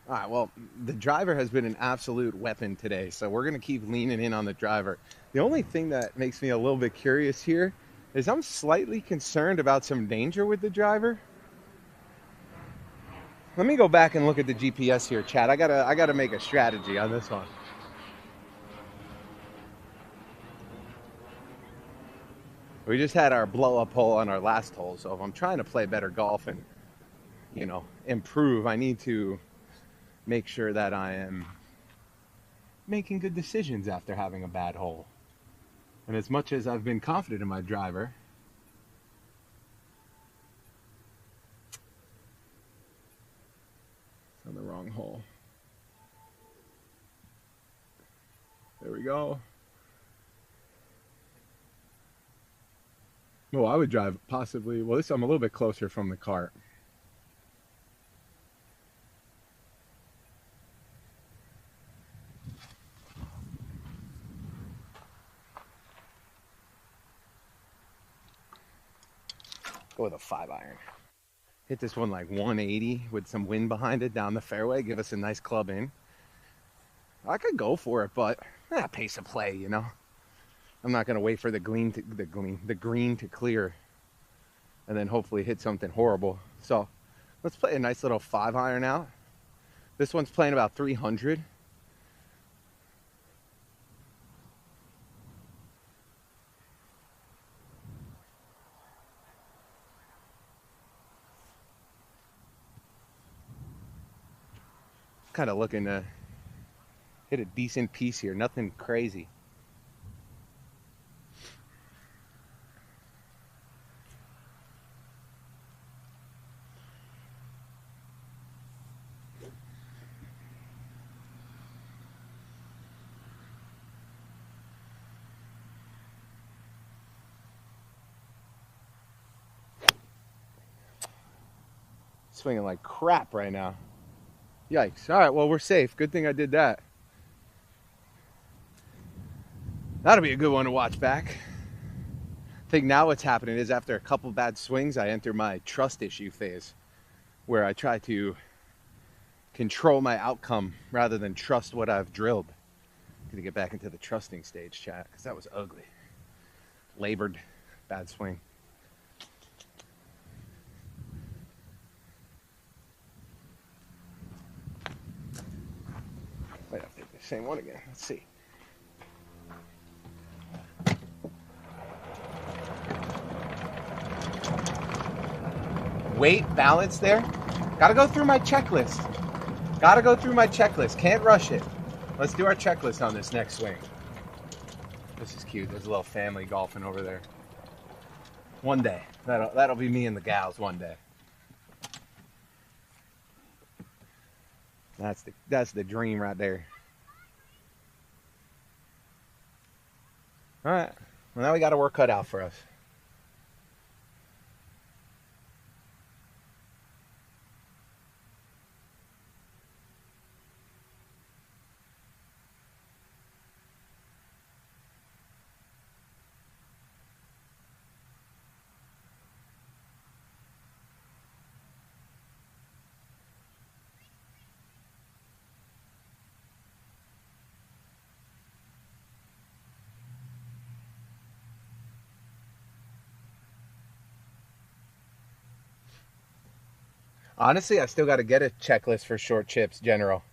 Speaker 1: All right, well, the driver has been an absolute weapon today, so we're going to keep leaning in on the driver. The only thing that makes me a little bit curious here is I'm slightly concerned about some danger with the driver. Let me go back and look at the GPS here, Chad. I gotta make a strategy on this one. We just had our blow-up hole on our last hole, so if I'm trying to play better golf and, you know, improve, I need to make sure that I am making good decisions after having a bad hole. And as much as I've been confident in my driver, it's on the wrong hole. There we go. Well, I would drive possibly, well, I'm a little bit closer from the cart. Go with a 5-iron. Hit this one like 180 with some wind behind it down the fairway. Give us a nice club in. I could go for it, but pace of play, you know. I'm not gonna wait for the green to clear, and then hopefully hit something horrible. So let's play a nice little 5-iron out. This one's playing about 300. Kind of looking to hit a decent piece here, nothing crazy. Swinging like crap right now. Yikes. All right, well, we're safe. Good thing I did that. That'll be a good one to watch back. I think now what's happening is after a couple bad swings, I enter my trust issue phase, where I try to control my outcome rather than trust what I've drilled. I'm gonna get back into the trusting stage, chat, because that was ugly. Labored, bad swing. Might have to take the same one again. Let's see. Weight, balance there. Gotta go through my checklist. Can't rush it. Let's do our checklist on this next swing. This is cute. There's a little family golfing over there. One day. That'll be me and the gals one day. That's the dream right there. All right. Well, now we got our work cut out for us. Honestly, I still got to get a checklist for short chips, general.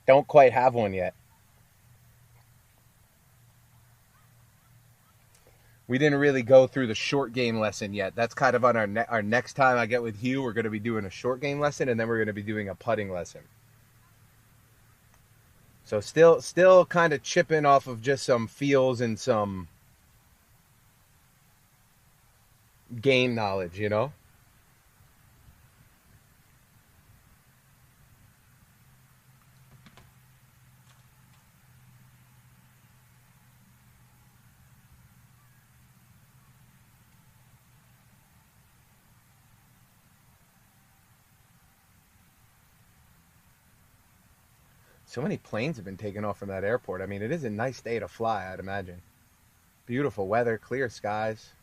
Speaker 1: Don't quite have one yet. We didn't really go through the short game lesson yet. That's kind of on our next time I get with Hugh. We're going to be doing a short game lesson, and then we're going to be doing a putting lesson. So still kind of chipping off of just some feels and some game knowledge, you know? So many planes have been taken off from that airport. I mean, it is a nice day to fly, I'd imagine. Beautiful weather, clear skies.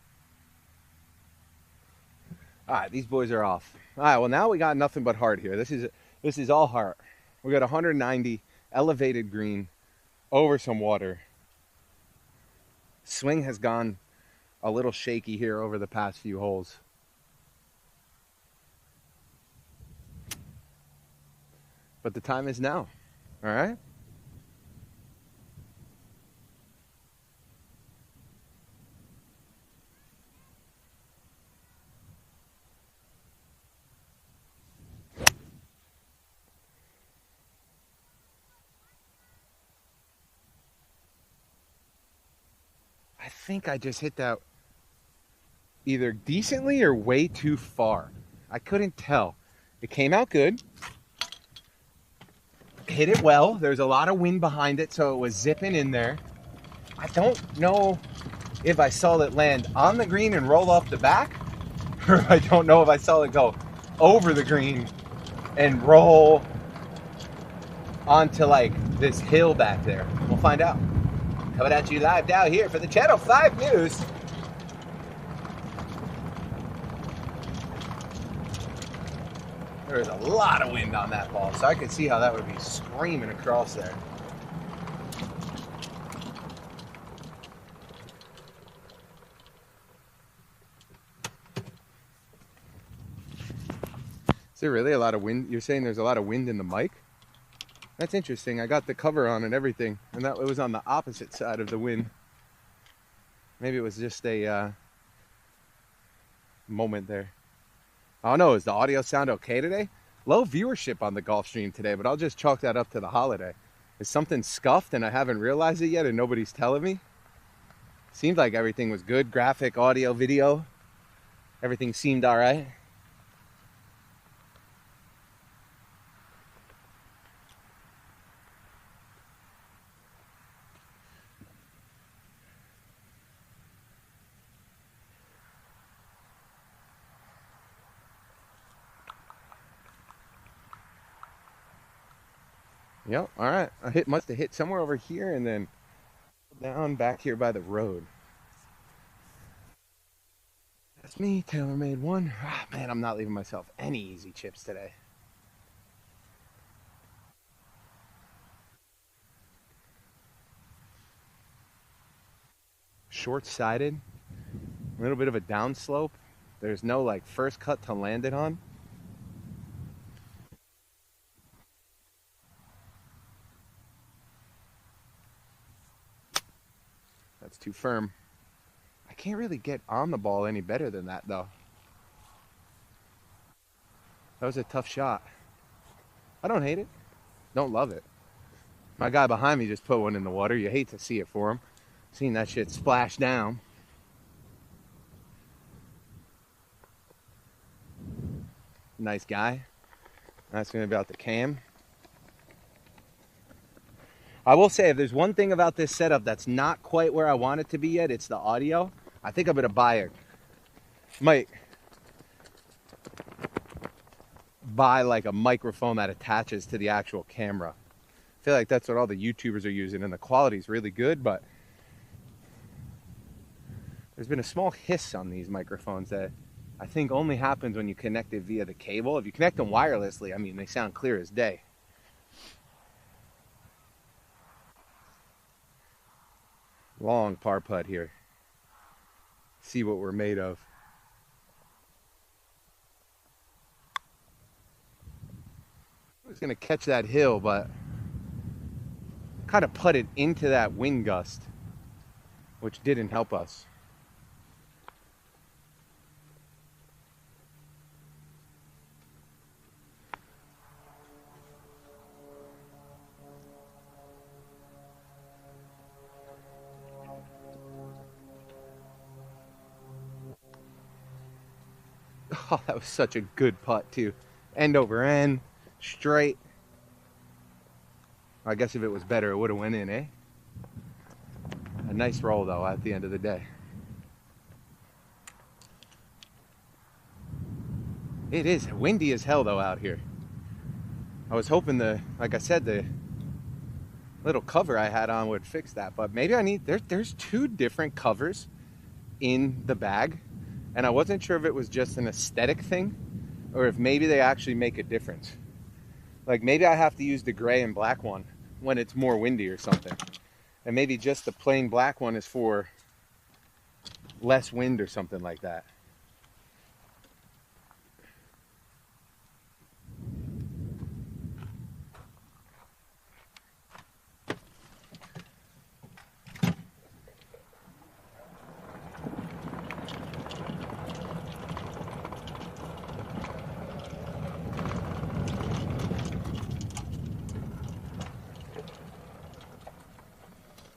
Speaker 1: All right, these boys are off. All right, well, now we got nothing but heart here. This is all heart. We got 190, elevated green, over some water. Swing has gone a little shaky here over the past few holes. But the time is now. All right? I think I just hit that either decently or way too far. I couldn't tell. It came out good. Hit it well. There's a lot of wind behind it, so it was zipping in there. I don't know if I saw it land on the green and roll off the back, or I don't know if I saw it go over the green and roll onto like this hill back there. We'll find out. Coming at you live down here for the Channel 5 News. There was a lot of wind on that ball, so I could see how that would be screaming across there. Is there really a lot of wind? You're saying there's a lot of wind in the mic? That's interesting. I got the cover on and everything, and that it was on the opposite side of the wind. Maybe it was just a moment there. I don't know. Is the audio sound okay today? Low viewership on the golf stream today, but I'll just chalk that up to the holiday. Is something scuffed and I haven't realized it yet and nobody's telling me? Seemed like everything was good. Graphic, audio, video. Everything seemed all right. Yep, all right. Must have hit somewhere over here and then down back here by the road. That's me, TaylorMade one. Ah, man, I'm not leaving myself any easy chips today. Short-sided, a little bit of a downslope. There's no like first cut to land it on. That's too firm. I can't really get on the ball any better than that, though. That was a tough shot. I don't hate it. Don't love it. My guy behind me just put one in the water. You hate to see it for him. Seeing that shit splash down. Nice guy. Asking about the cam. I will say, if there's one thing about this setup that's not quite where I want it to be yet, it's the audio. I think I'm gonna might buy like a microphone that attaches to the actual camera. I feel like that's what all the YouTubers are using, and the quality's really good, but there's been a small hiss on these microphones that I think only happens when you connect it via the cable. If you connect them wirelessly, I mean, they sound clear as day. Long par putt here. See what we're made of. I was going to catch that hill, but kind of putted into that wind gust, which didn't help us. Oh, that was such a good putt, too. End over end, straight. I guess if it was better, it would have went in, eh? A nice roll, though, at the end of the day. It is windy as hell, though, out here. I was hoping like I said, the little cover I had on would fix that, but maybe I need, there's two different covers in the bag, and I wasn't sure if it was just an aesthetic thing or if maybe they actually make a difference. Like maybe I have to use the gray and black one when it's more windy or something, and maybe just the plain black one is for less wind or something like that.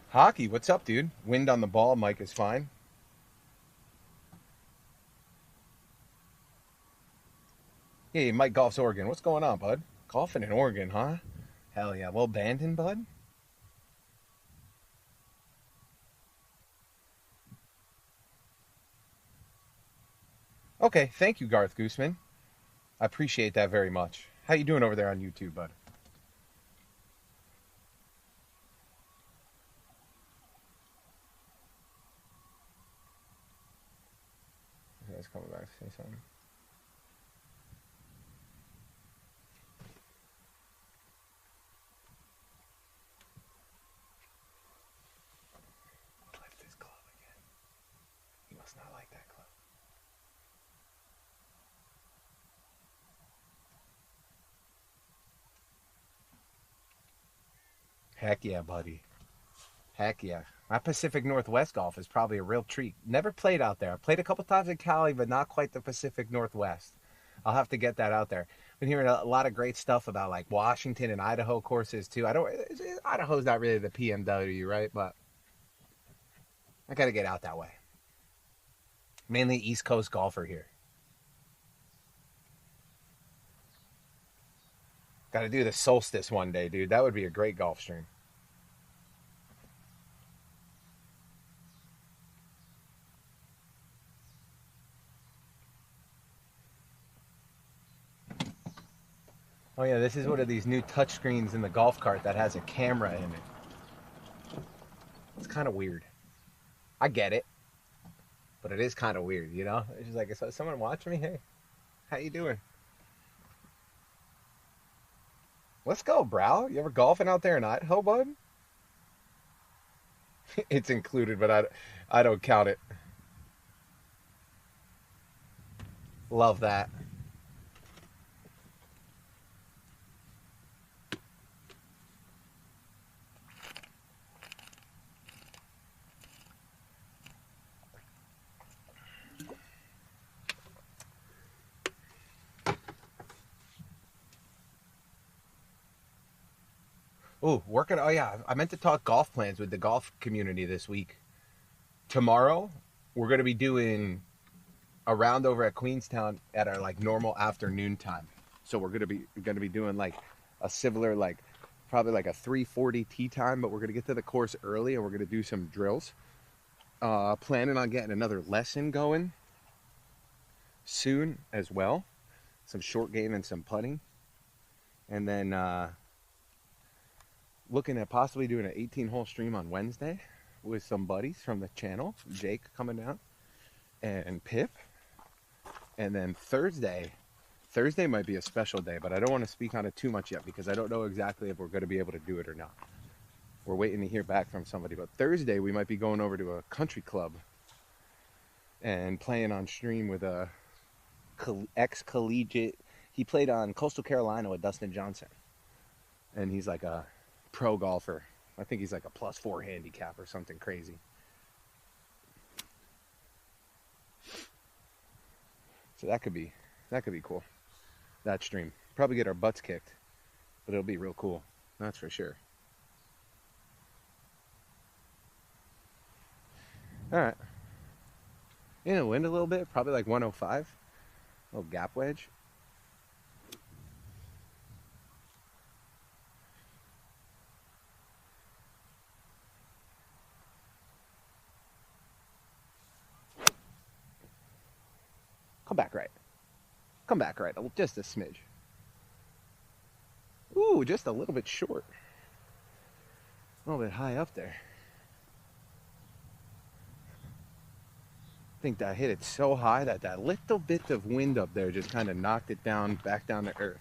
Speaker 1: Hockey, what's up, dude? Wind on the ball, mic is fine. Hey, Mike Golfs Oregon. What's going on, bud? Golfing in Oregon, huh? Hell yeah. Well, Bandon, bud? Okay, thank you, Garth Gooseman. I appreciate that very much. How you doing over there on YouTube, bud? You guys coming back to say something? Lift his club again. He must not like that club. Heck yeah, buddy. Heck yeah. My Pacific Northwest golf is probably a real treat. Never played out there. I played a couple times in Cali, but not quite the Pacific Northwest. I'll have to get that out there. Been hearing a lot of great stuff about like Washington and Idaho courses too. Idaho's not really the PMW, right? But I got to get out that way. Mainly East Coast golfer here. Got to do the solstice one day, dude. That would be a great golf stream. Oh yeah, this is one of these new touchscreens in the golf cart that has a camera in it. It's kind of weird. I get it, but it is kind of weird, you know? It's just like, is someone watching me? Hey, how you doing? Let's go, bro. You ever golfing out there in Idaho, bud? It's included, but I don't count it. Love that. Oh, working. Oh, yeah. I meant to talk golf plans with the golf community this week. Tomorrow, we're going to be doing a round over at Queenstown at our like normal afternoon time. So we're going to be doing like a similar, like probably like a 3:40 tee time, but we're going to get to the course early and we're going to do some drills. Planning on getting another lesson going soon as well. Some short game and some putting. And then looking at possibly doing an 18-hole stream on Wednesday with some buddies from the channel. Jake coming down and Pip. And then Thursday might be a special day, but I don't want to speak on it too much yet because I don't know exactly if we're going to be able to do it or not. We're waiting to hear back from somebody. But Thursday we might be going over to a country club and playing on stream with a ex-collegiate. He played on Coastal Carolina with Dustin Johnson. And he's like a pro golfer. I think he's like a +4 handicap or something crazy. So that could be cool. That stream. Probably get our butts kicked, but it'll be real cool. That's for sure. All right. In the wind a little bit, probably like 105. Little gap wedge. Come back right. Come back right. Just a smidge. Ooh, just a little bit short. A little bit high up there. I think that hit it so high that that little bit of wind up there just kind of knocked it down, back down to earth.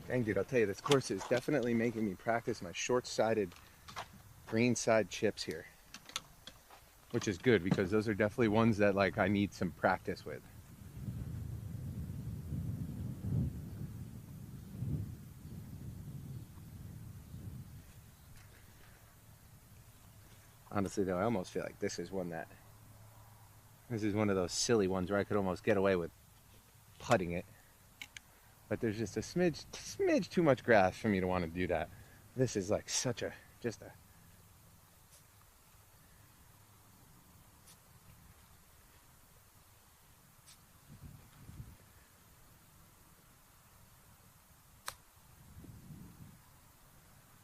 Speaker 1: Dang, dude, I'll tell you, this course is definitely making me practice my short-sided green side chips here, which is good because those are definitely ones that like I need some practice with. Honestly though, I almost feel like this is one of those silly ones where I could almost get away with putting it, but there's just a smidge too much grass for me to want to do that. This is like such a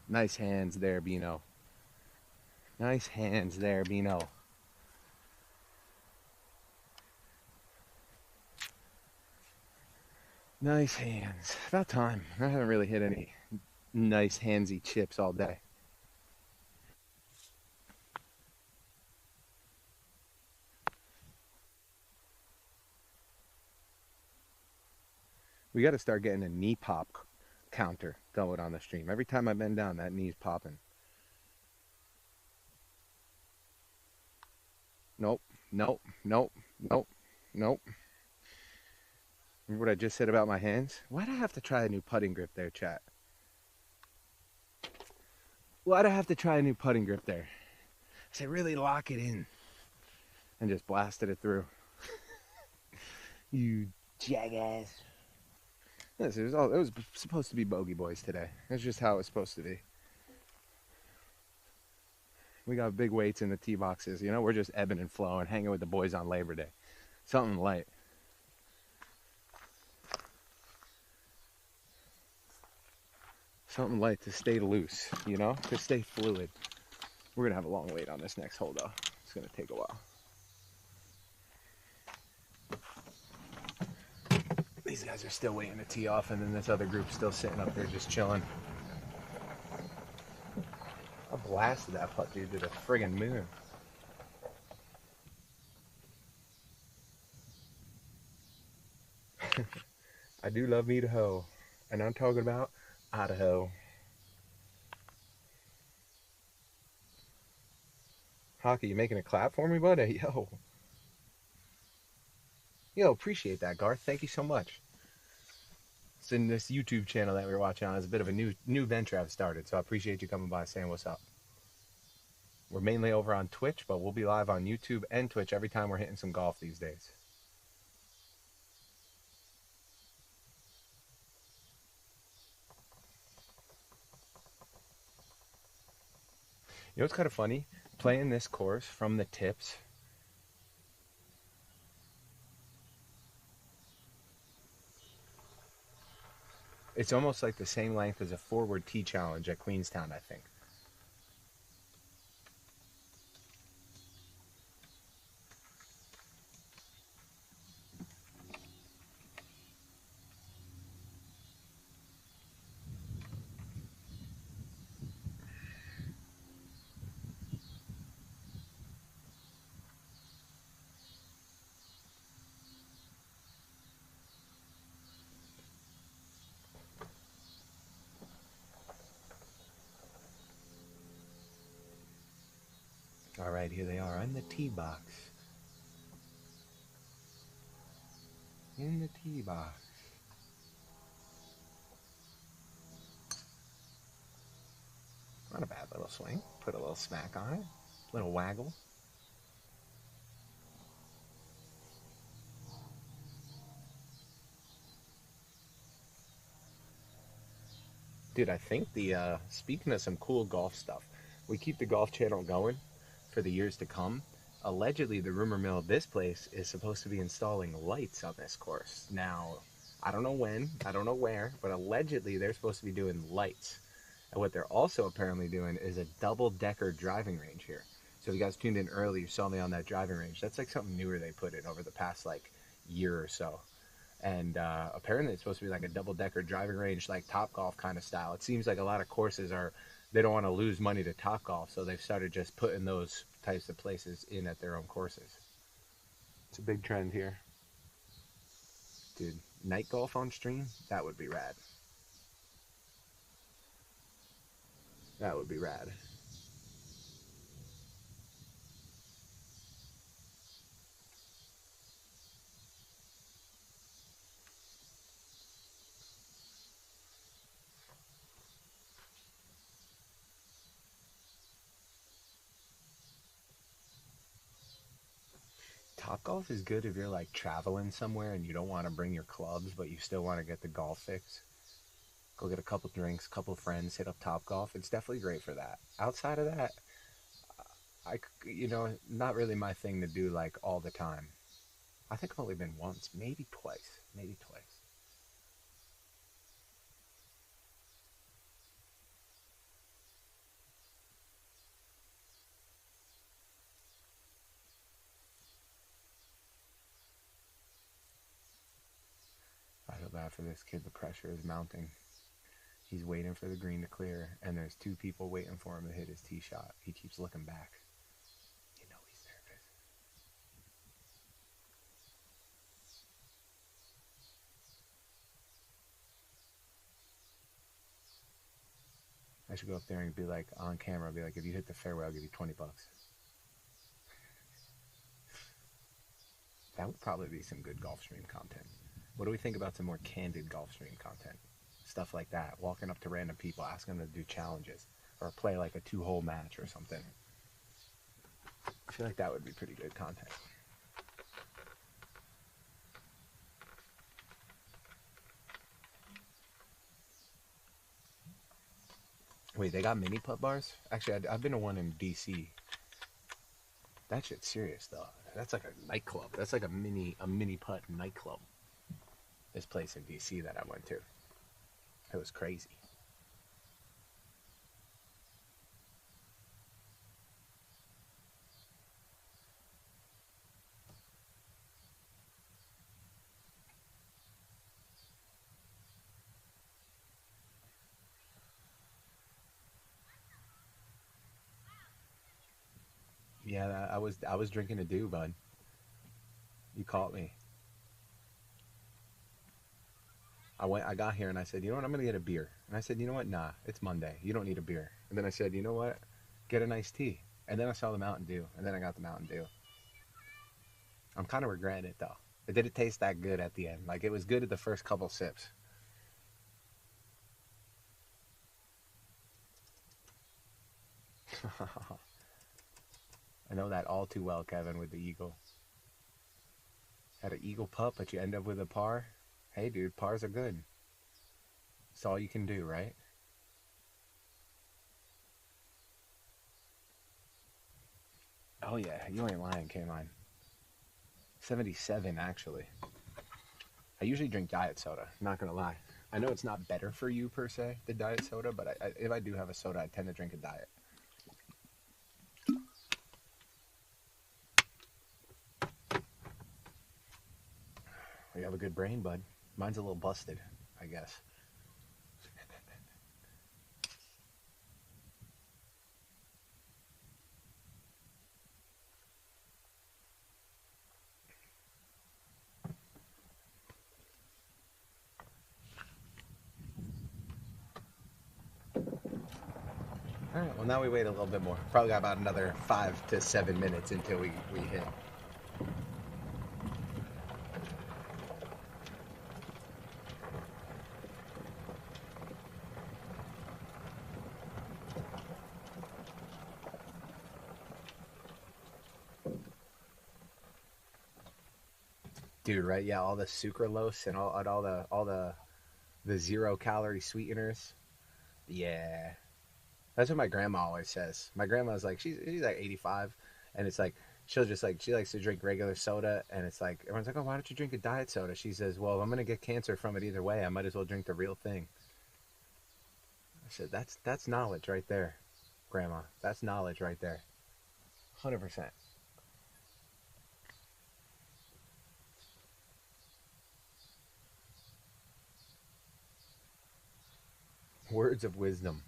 Speaker 1: nice hands there, Bino. Nice hands there, Bino. Nice hands. About time. I haven't really hit any nice handsy chips all day. We got to start getting a knee pop counter going on the stream. Every time I bend down, that knee's popping. Nope, nope, nope, nope, nope. Remember what I just said about my hands? Why'd I have to try a new putting grip there, chat? Why'd I have to try a new putting grip there? I said really lock it in and just blasted it through. You jackass. Yes, it was supposed to be bogey boys today. That's just how it was supposed to be. We got big weights in the tee boxes. You know, we're just ebbing and flowing, hanging with the boys on Labor Day. Something light. Something light to stay loose, you know, to stay fluid. We're going to have a long wait on this next hole, though. It's going to take a while. These guys are still waiting to tee off, and then this other group's still sitting up there just chilling. I blasted that putt, dude, to the friggin' moon. I do love me to hoe, and I'm talking about Idaho. Hockey, you making a clap for me, buddy? Yo, appreciate that, Garth. Thank you so much. It's in this YouTube channel that we're watching on. It's a bit of a new venture I've started, so I appreciate you coming by saying what's up. We're mainly over on Twitch, but we'll be live on YouTube and Twitch every time we're hitting some golf these days. You know what's kind of funny? Playing this course from the tips. It's almost like the same length as a forward tee challenge at Queenstown, I think. All right, here they are in the tee box. In the tee box. Not a bad little swing. Put a little smack on it. Little waggle. Dude, I think speaking of some cool golf stuff, we keep the golf channel going for the years to come. Allegedly, the rumor mill of this place is supposed to be installing lights on this course. Now, I don't know when, I don't know where, but allegedly they're supposed to be doing lights. And what they're also apparently doing is a double-decker driving range here. So if you guys tuned in early, you saw me on that driving range. That's like something newer they put in over the past like year or so. And apparently it's supposed to be like a double-decker driving range, like Topgolf kind of style. It seems like a lot of courses they don't want to lose money to Topgolf, so they've started just putting those types of places in at their own courses. It's a big trend here. Dude, night golf on stream? That would be rad. That would be rad. Topgolf is good if you're like traveling somewhere and you don't want to bring your clubs, but you still want to get the golf fix. Go get a couple drinks, couple friends, hit up Topgolf. It's definitely great for that. Outside of that, not really my thing to do like all the time. I think I've only been once, maybe twice, maybe twice. I feel bad for this kid. The pressure is mounting. He's waiting for the green to clear, and there's two people waiting for him to hit his tee shot. He keeps looking back. You know he's nervous. I should go up there and be like, on camera, be like, if you hit the fairway, I'll give you $20. That would probably be some good golf stream content. What do we think about some more candid golf stream content? Stuff like that. Walking up to random people, asking them to do challenges. Or play like a 2-hole match or something. I feel like that would be pretty good content. Wait, they got mini putt bars? Actually, I've been to one in DC. That shit's serious though. That's like a nightclub. That's like a mini putt nightclub. This place in DC that I went to. It was crazy. Yeah, I was drinking a dew, bud. You caught me. I got here and I said, you know what, I'm gonna get a beer. And I said, you know what, nah, it's Monday. You don't need a beer. And then I said, you know what, get an iced tea. And then I saw the Mountain Dew, and then I got the Mountain Dew. I'm kind of regretting it though. It didn't taste that good at the end. Like it was good at the first couple sips. I know that all too well, Kevin, with the eagle. Had an eagle putt, but you end up with a par. Hey, dude, pars are good. It's all you can do, right? Oh yeah, you ain't lying, K-Line. 77, actually. I usually drink diet soda, not gonna lie. I know it's not better for you, per se, the diet soda, but if I do have a soda, I tend to drink a diet. You have a good brain, bud. Mine's a little busted, I guess. All right, well, now we wait a little bit more. Probably got about another 5 to 7 minutes until we hit. Dude, right? Yeah, all the sucralose and all the 0-calorie sweeteners. Yeah. That's what my grandma always says. My grandma's like, she's like 85, and it's like, she'll just like, she likes to drink regular soda, and it's like, everyone's like, oh, why don't you drink a diet soda? She says, well, I'm going to get cancer from it either way. I might as well drink the real thing. I said, that's knowledge right there, Grandma. That's knowledge right there. 100%. Words of wisdom.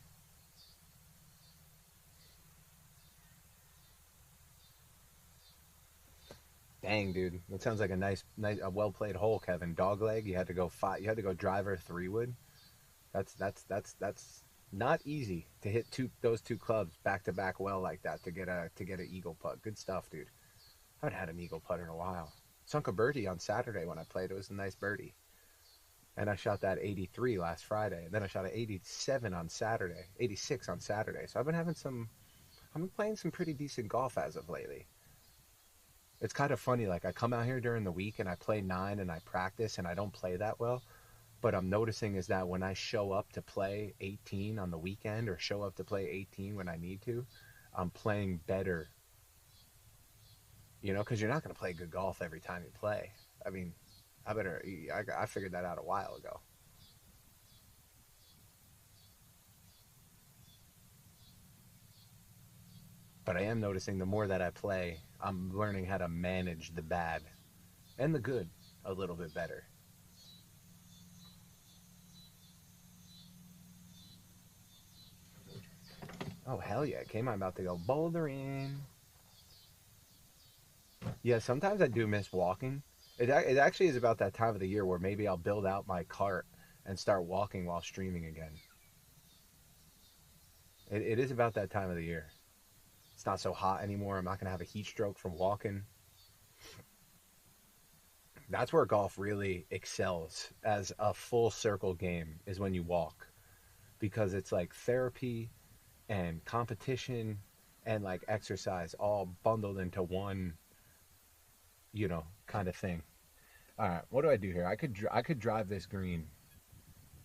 Speaker 1: Dang, dude, that sounds like a nice, a well played hole, Kevin. Dog leg. You had to go five. You had to go driver 3-wood. That's not easy to hit those two clubs back to back well like that to get an eagle putt. Good stuff, dude. I haven't had an eagle putt in a while. Sunk a birdie on Saturday when I played. It was a nice birdie. And I shot that 83 last Friday. And then I shot an 87 on Saturday, 86 on Saturday. So I've been playing some pretty decent golf as of lately. It's kind of funny. Like I come out here during the week and I play 9 and I practice and I don't play that well. But I'm noticing is that when I show up to play 18 on the weekend or show up to play 18 when I need to, I'm playing better. You know, because you're not going to play good golf every time you play. I mean, I figured that out a while ago. But I am noticing the more that I play, I'm learning how to manage the bad and the good a little bit better. Oh, hell yeah. Came on about to go bouldering. Yeah, sometimes I do miss walking. It actually is about that time of the year where maybe I'll build out my cart and start walking while streaming again. It is about that time of the year. It's not so hot anymore. I'm not going to have a heat stroke from walking. That's where golf really excels as a full circle game is when you walk. Because it's like therapy and competition and like exercise all bundled into one, you know, kind of thing. All right, what do I do here? I could drive this green,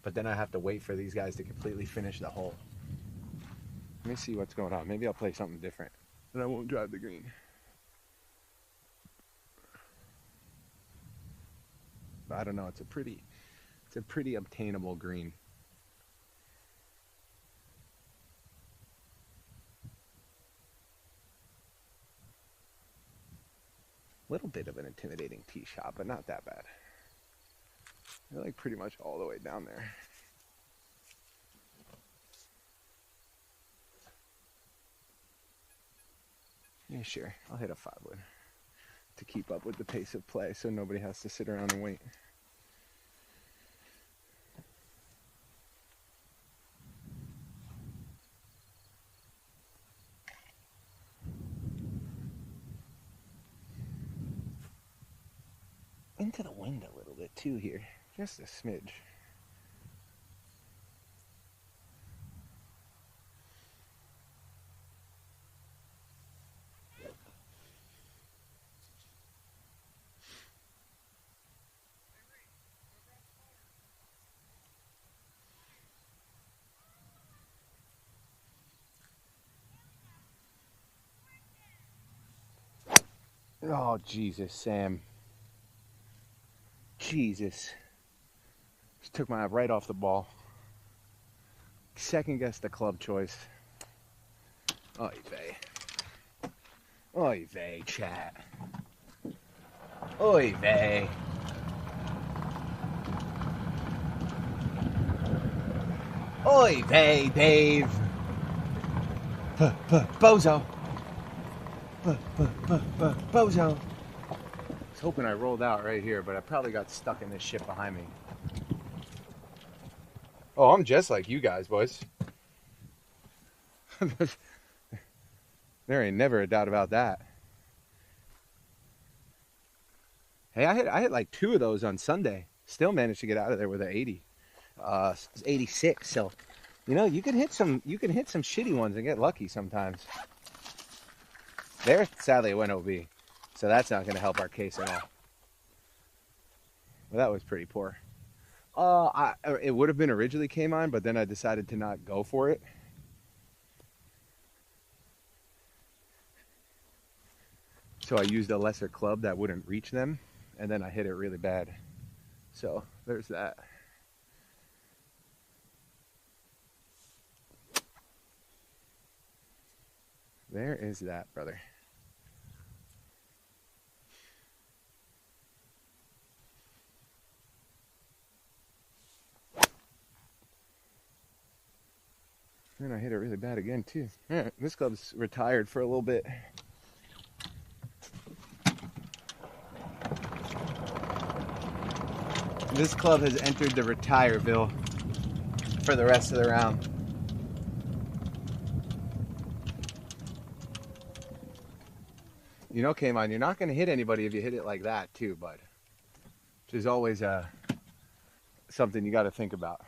Speaker 1: but then I have to wait for these guys to completely finish the hole. Let me see what's going on. Maybe I'll play something different. And I won't drive the green. But I don't know. It's a pretty obtainable green. Little bit of an intimidating tee shot, but not that bad. They're like pretty much all the way down there. Yeah, sure. I'll hit a 5-wood to keep up with the pace of play so nobody has to sit around and wait. Into the wind a little bit too here. Just a smidge. Oh, Jesus, Sam. Jesus. Just took my eye right off the ball. Second guess the club choice. Oy vey. Oy vey, chat. Oy vey. Oy vey, Dave. Bozo. Bozo. I was hoping I rolled out right here, but I probably got stuck in this shit behind me. Oh, I'm just like you guys, boys. There ain't never a doubt about that. Hey, I hit like 2 of those on Sunday. Still managed to get out of there with an 80. 86. So, you know, you can hit some shitty ones and get lucky sometimes. There, sadly, it went OB. So that's not going to help our case at all. Well, that was pretty poor. It would have been originally K-Mine, but then I decided to not go for it. So I used a lesser club that wouldn't reach them, and then I hit it really bad. So there's that. There is that, brother. And I hit it really bad again, too. Yeah, this club's retired for a little bit. This club has entered the retireville for the rest of the round. You know, K-Mine, you're not going to hit anybody if you hit it like that, too, bud. Which is always something you got to think about.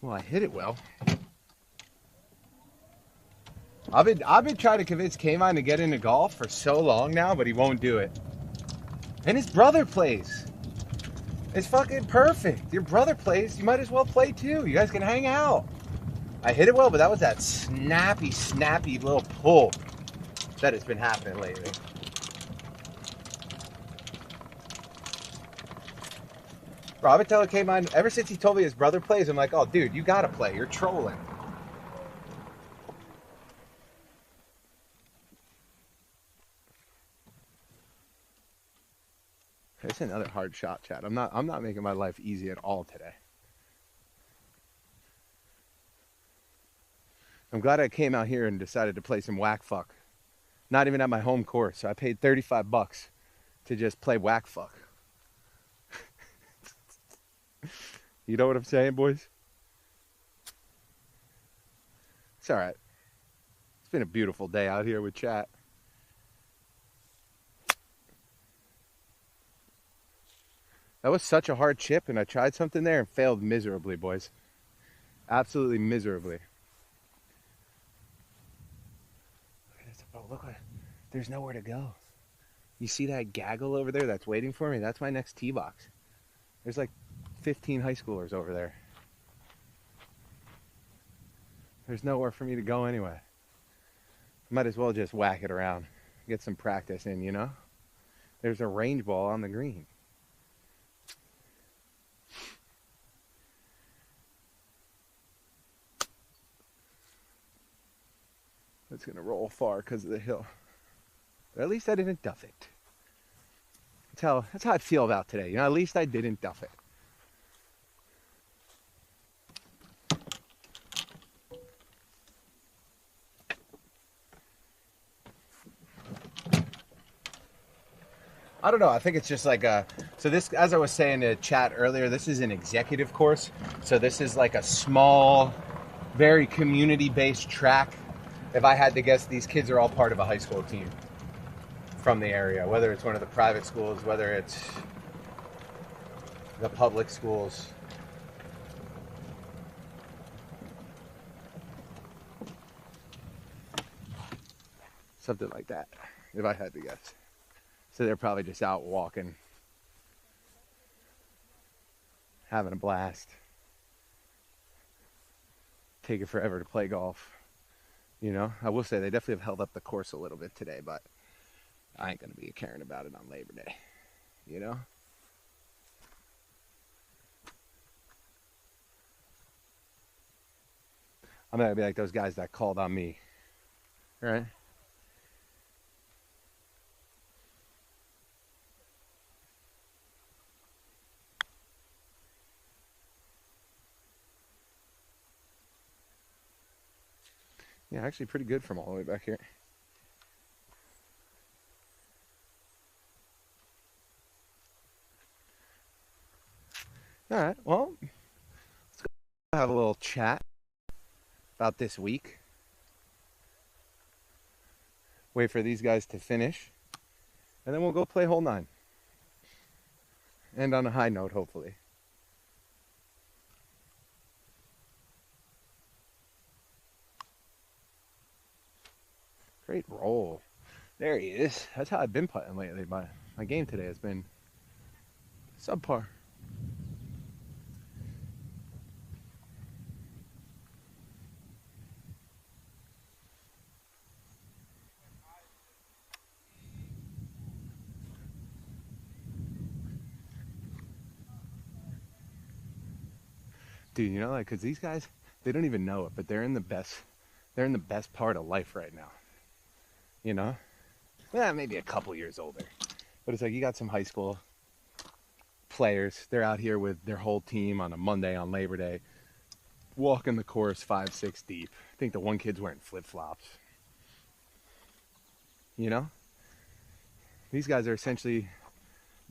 Speaker 1: Well, I hit it well. I've been trying to convince K-Mine to get into golf for so long now, but he won't do it. And his brother plays. It's fucking perfect. Your brother plays, you might as well play too. You guys can hang out. I hit it well, but that was that snappy little pull that has been happening lately. Bro, I've been telling K-Mine, ever since he told me his brother plays, I'm like, oh, dude, you gotta play. You're trolling. It's another hard shot, Chad. I'm not making my life easy at all today. I'm glad I came out here and decided to play some whack fuck. Not even at my home course. So I paid $35 to just play whack fuck. You know what I'm saying, boys? It's all right. It's been a beautiful day out here with chat. That was such a hard chip, and I tried something there and failed miserably, boys. Absolutely miserably. Look at this. Oh, look, there's nowhere to go. You see that gaggle over there that's waiting for me? That's my next tee box. There's like 15 high schoolers over there. There's nowhere for me to go anyway. Might as well just whack it around. Get some practice in, you know? There's a range ball on the green. It's going to roll far because of the hill. But at least I didn't duff it. That's how I feel about today. You know, at least I didn't duff it. I don't know. I think it's just like so this, as I was saying to chat earlier, this is an executive course. So this is like a small, very community-based track. If I had to guess, these kids are all part of a high school team from the area, whether it's one of the private schools, whether it's the public schools. Something like that, if I had to guess. So they're probably just out walking, having a blast. Taking forever to play golf. You know, I will say they definitely have held up the course a little bit today, but I ain't going to be caring about it on Labor Day, you know? I'm going to be like those guys that called on me, right? Yeah, actually pretty good from all the way back here. All right, well, let's go have a little chat about this week. Wait for these guys to finish, and then we'll go play hole 9. And on a high note, hopefully. Great roll. There he is. That's how I've been putting lately. My game today has been subpar. Dude, you know, like, because these guys, they don't even know it, but they're in the best part of life right now. You know? Well, maybe a couple years older. But it's like you got some high school players. They're out here with their whole team on a Monday on Labor Day, walking the course 5, 6 deep. I think the one kid's wearing flip-flops. You know? These guys are essentially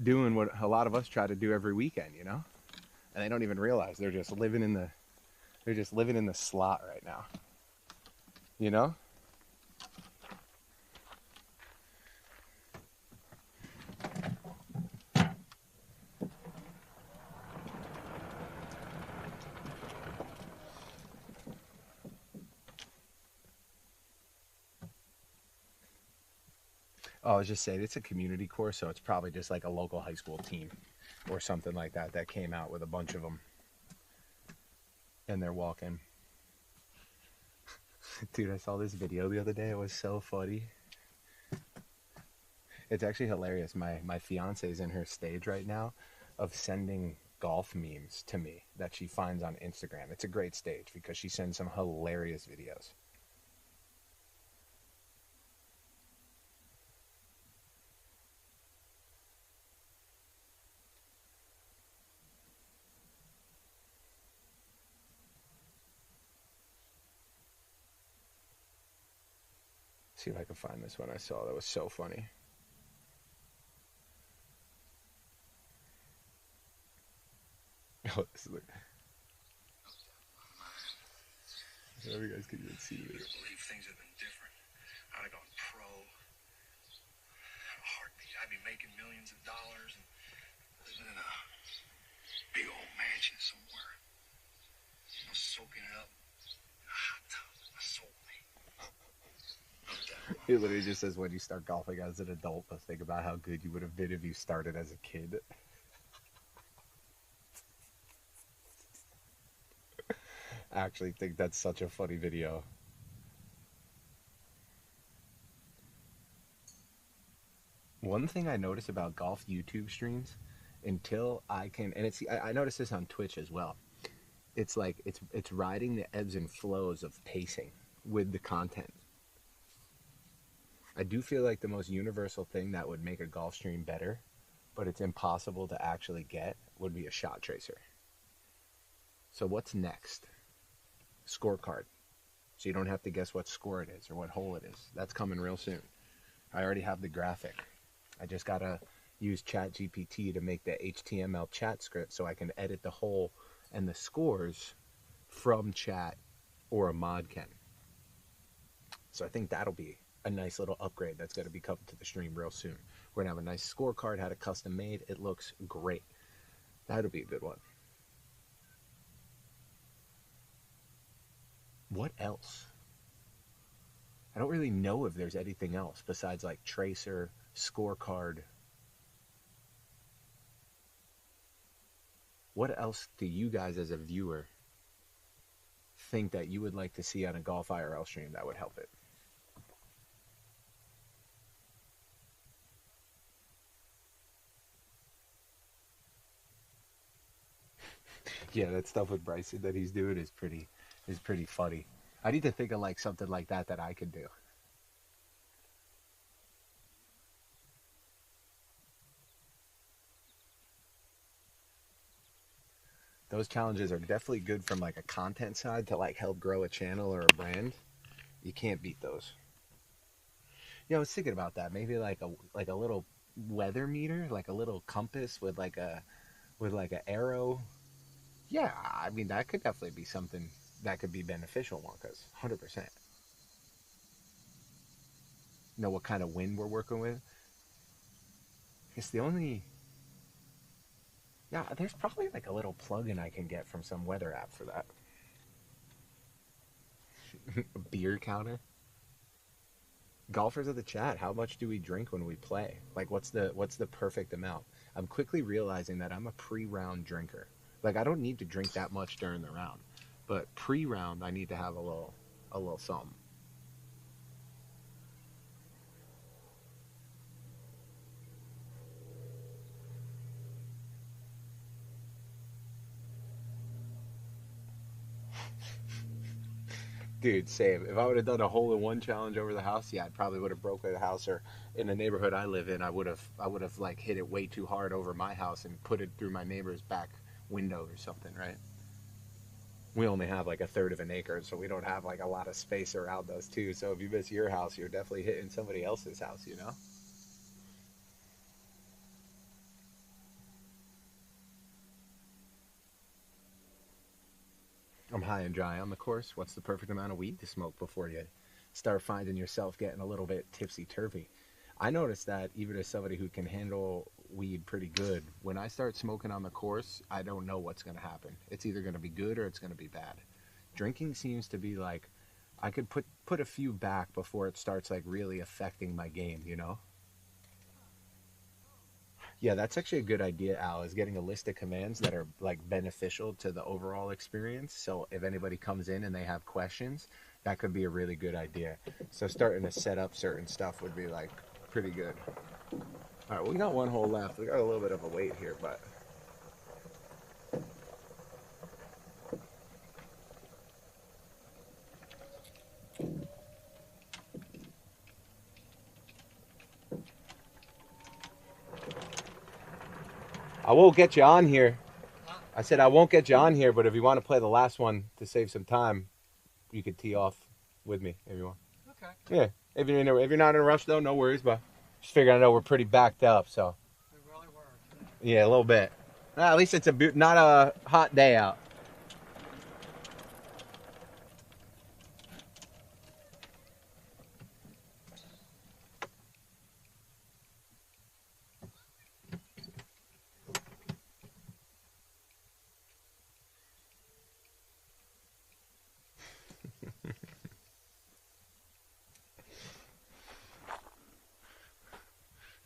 Speaker 1: doing what a lot of us try to do every weekend, you know? And they don't even realize they're just living in the slot right now. You know? Oh, I was just saying, it's a community course, so it's probably just like a local high school team or something like that that came out with a bunch of them. And they're walking. Dude, I saw this video the other day. It was so funny. It's actually hilarious. My fiance is in her stage right now of sending golf memes to me that she finds on Instagram. It's a great stage because she sends some hilarious videos. See if I can find this one I saw that was so funny. Oh, this is like, I don't know if you guys can even see it.
Speaker 4: I believe things have been different. I'd have gone pro in a heartbeat. I'd be making millions of dollars and living in a big old mansion somewhere. You know, soaking it up in a hot tub with my soulmate.
Speaker 1: It literally just says when you start golfing as an adult, but think about how good you would have been if you started as a kid. I actually think that's such a funny video. One thing I notice about golf YouTube streams, until I can, and I notice this on Twitch as well. It's like it's riding the ebbs and flows of pacing with the content. I do feel like the most universal thing that would make a golf stream better, but it's impossible to actually get, would be a shot tracer. So what's next? Scorecard. So you don't have to guess what score it is or what hole it is. That's coming real soon. I already have the graphic. I just gotta use ChatGPT to make the HTML chat script so I can edit the hole and the scores from chat or a mod can. So I think that'll be a nice little upgrade that's going to be coming to the stream real soon. We're going to have a nice scorecard, had it custom made. It looks great. That'll be a good one. What else? I don't really know if there's anything else besides like tracer, scorecard. What else do you guys as a viewer think that you would like to see on a golf IRL stream that would help it? Yeah, that stuff with Bryson that he's doing is pretty funny. I need to think of like something like that I could do. Those challenges are definitely good from like a content side to like help grow a channel or a brand. You can't beat those. You know, I was thinking about that. Maybe like a little weather meter, like a little compass with like an arrow Yeah, I mean, that could definitely be something that could be beneficial, Marcus. 100%. Know what kind of wind we're working with? It's the only. Yeah, there's probably like a little plug-in I can get from some weather app for that. A beer counter. Golfers of the chat, how much do we drink when we play? Like, what's the perfect amount? I'm quickly realizing that I'm a pre-round drinker. Like, I don't need to drink that much during the round, but pre-round I need to have a little something. Dude, same. If I would have done a hole-in-one challenge over the house, yeah, I probably would have broken the house. Or in the neighborhood I live in, I would have like hit it way too hard over my house and put it through my neighbor's back window or something, right? We only have like a third of an acre, so we don't have like a lot of space around us too. So if you miss your house, you're definitely hitting somebody else's house, you know? I'm high and dry on the course. What's the perfect amount of weed to smoke before you start finding yourself getting a little bit tipsy-turvy? I noticed that even as somebody who can handle weed pretty good, when I start smoking on the course, I don't know what's going to happen. It's either going to be good or it's going to be bad. Drinking seems to be like I could put a few back before it starts like really affecting my game, you know? Yeah, that's actually a good idea, Al, is getting a list of commands that are like beneficial to the overall experience. So if anybody comes in and they have questions, that could be a really good idea. So starting to set up certain stuff would be like pretty good. All right, we got one hole left. We got a little bit of a wait here, but I won't get you on here. I said I won't get you on here, but if you want to play the last one to save some time, you could tee off with me if you want.
Speaker 3: Okay.
Speaker 1: Yeah. If you're not in a rush though, no worries. But just figuring I know we're pretty backed up, so.
Speaker 3: We really were today.
Speaker 1: Yeah, a little bit. Well, at least it's not a hot day out.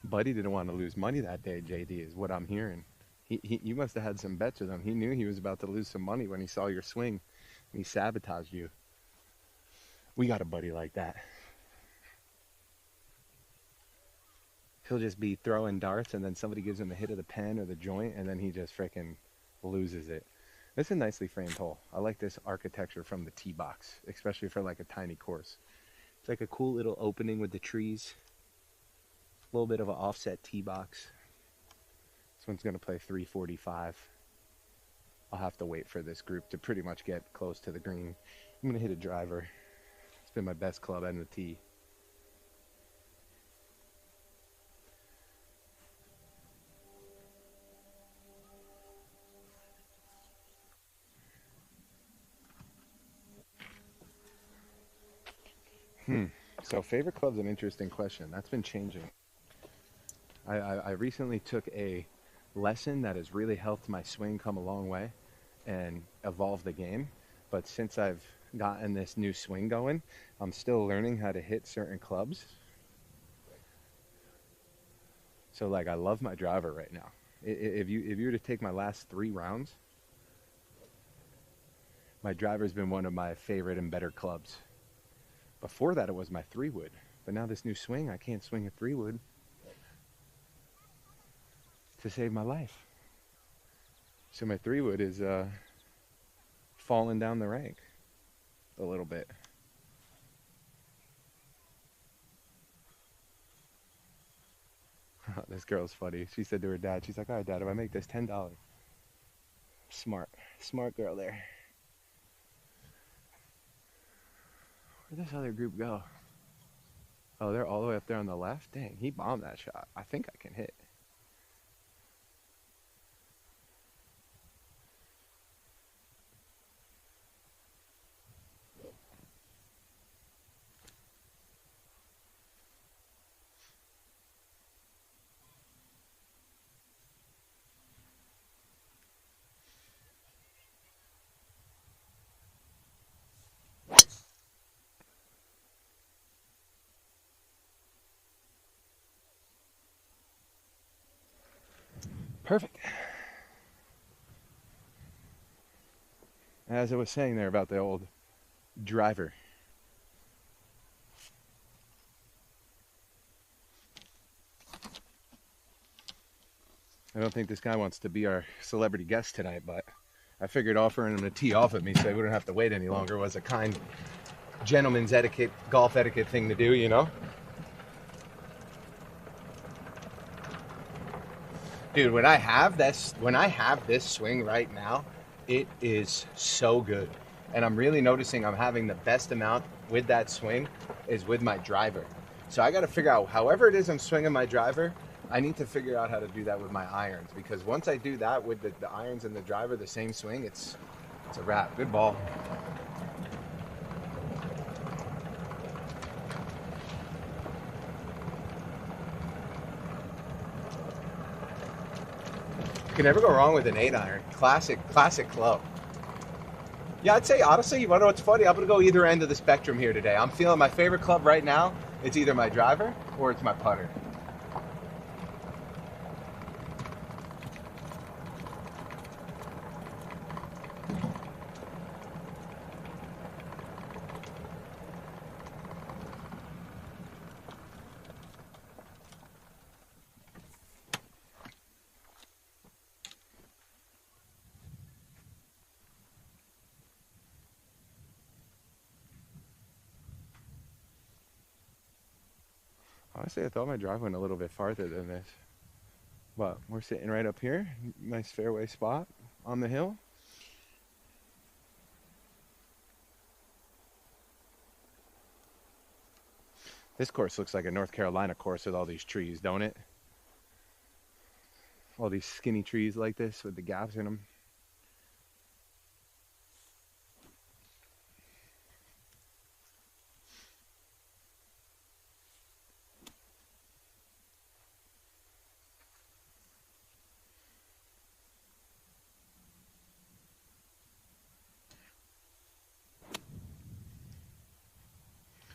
Speaker 1: Buddy didn't want to lose money that day, JD, is what I'm hearing. You must have had some bets with him. He knew he was about to lose some money when he saw your swing. He sabotaged you. We got a buddy like that. He'll just be throwing darts and then somebody gives him a hit of the pen or the joint and then he just freaking loses it. It's a nicely framed hole. I like this architecture from the tee box, especially for like a tiny course. It's like a cool little opening with the trees. A little bit of an offset tee box. This one's going to play 345. I'll have to wait for this group to pretty much get close to the green. I'm going to hit a driver. It's been my best club and the tee. So favorite club's an interesting question. That's been changing. I recently took a lesson that has really helped my swing come a long way and evolve the game. But since I've gotten this new swing going, I'm still learning how to hit certain clubs. So like I love my driver right now. If you were to take my last 3 rounds, my driver's been one of my favorite and better clubs. Before that, it was my 3-wood. But now this new swing, I can't swing a 3-wood to save my life. So my 3-wood is falling down the rank a little bit. This girl's funny. She said to her dad, she's like, all right, Dad, if I make this $10. Smart girl there. Where'd this other group go? Oh, they're all the way up there on the left? Dang, he bombed that shot. I think I can hit. Perfect. As I was saying there about the old driver. I don't think this guy wants to be our celebrity guest tonight, but I figured offering him to tee off at me so he wouldn't have to wait any longer was a kind gentleman's etiquette, golf etiquette thing to do, you know? Dude, when I have this swing right now, it is so good. And I'm really noticing I'm having the best amount with that swing is with my driver. So I got to figure out, however it is I'm swinging my driver, I need to figure out how to do that with my irons. Because once I do that with the irons and the driver, the same swing, it's a wrap. Good ball. You can never go wrong with an 8-iron. Classic club. Yeah, I'd say, honestly, you want to know what's funny? I'm going to go either end of the spectrum here today. I'm feeling my favorite club right now. It's either my driver or it's my putter. Honestly, I thought my drive went a little bit farther than this. But we're sitting right up here. Nice fairway spot on the hill. This course looks like a North Carolina course with all these trees, don't it? All these skinny trees like this with the gaps in them.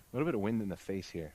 Speaker 1: A little bit of wind in the face here.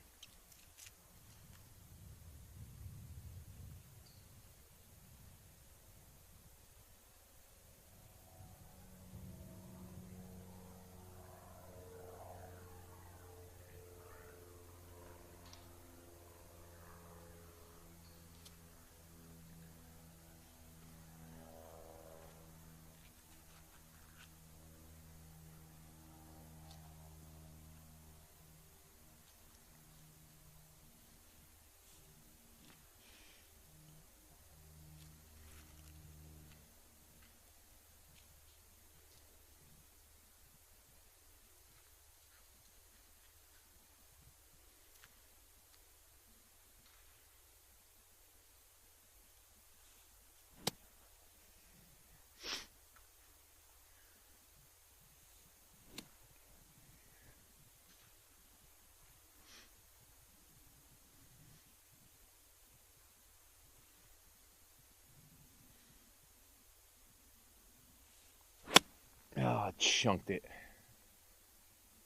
Speaker 1: Oh, chunked it.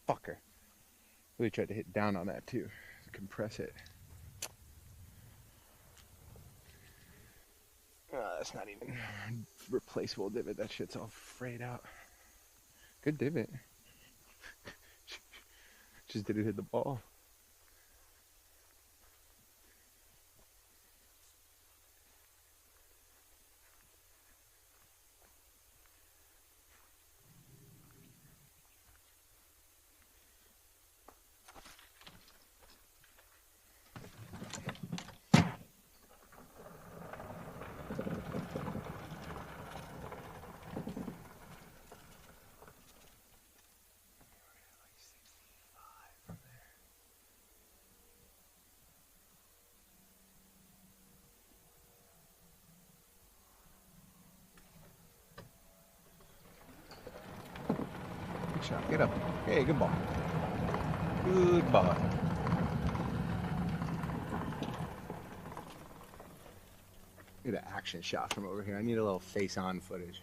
Speaker 1: Fucker. Really tried to hit down on that too. Compress it. That's not even replaceable divot. That shit's all frayed out. Good divot. Just didn't hit the ball. Good shot. Get up. Hey, good ball. Good ball. Get an action shot from over here. I need a little face-on footage.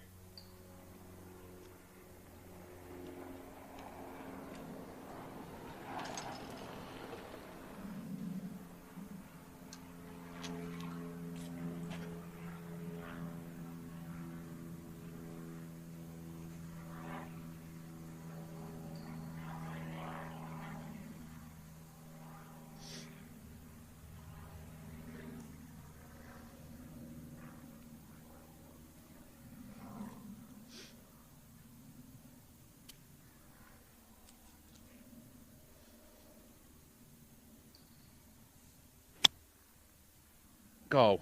Speaker 1: Go.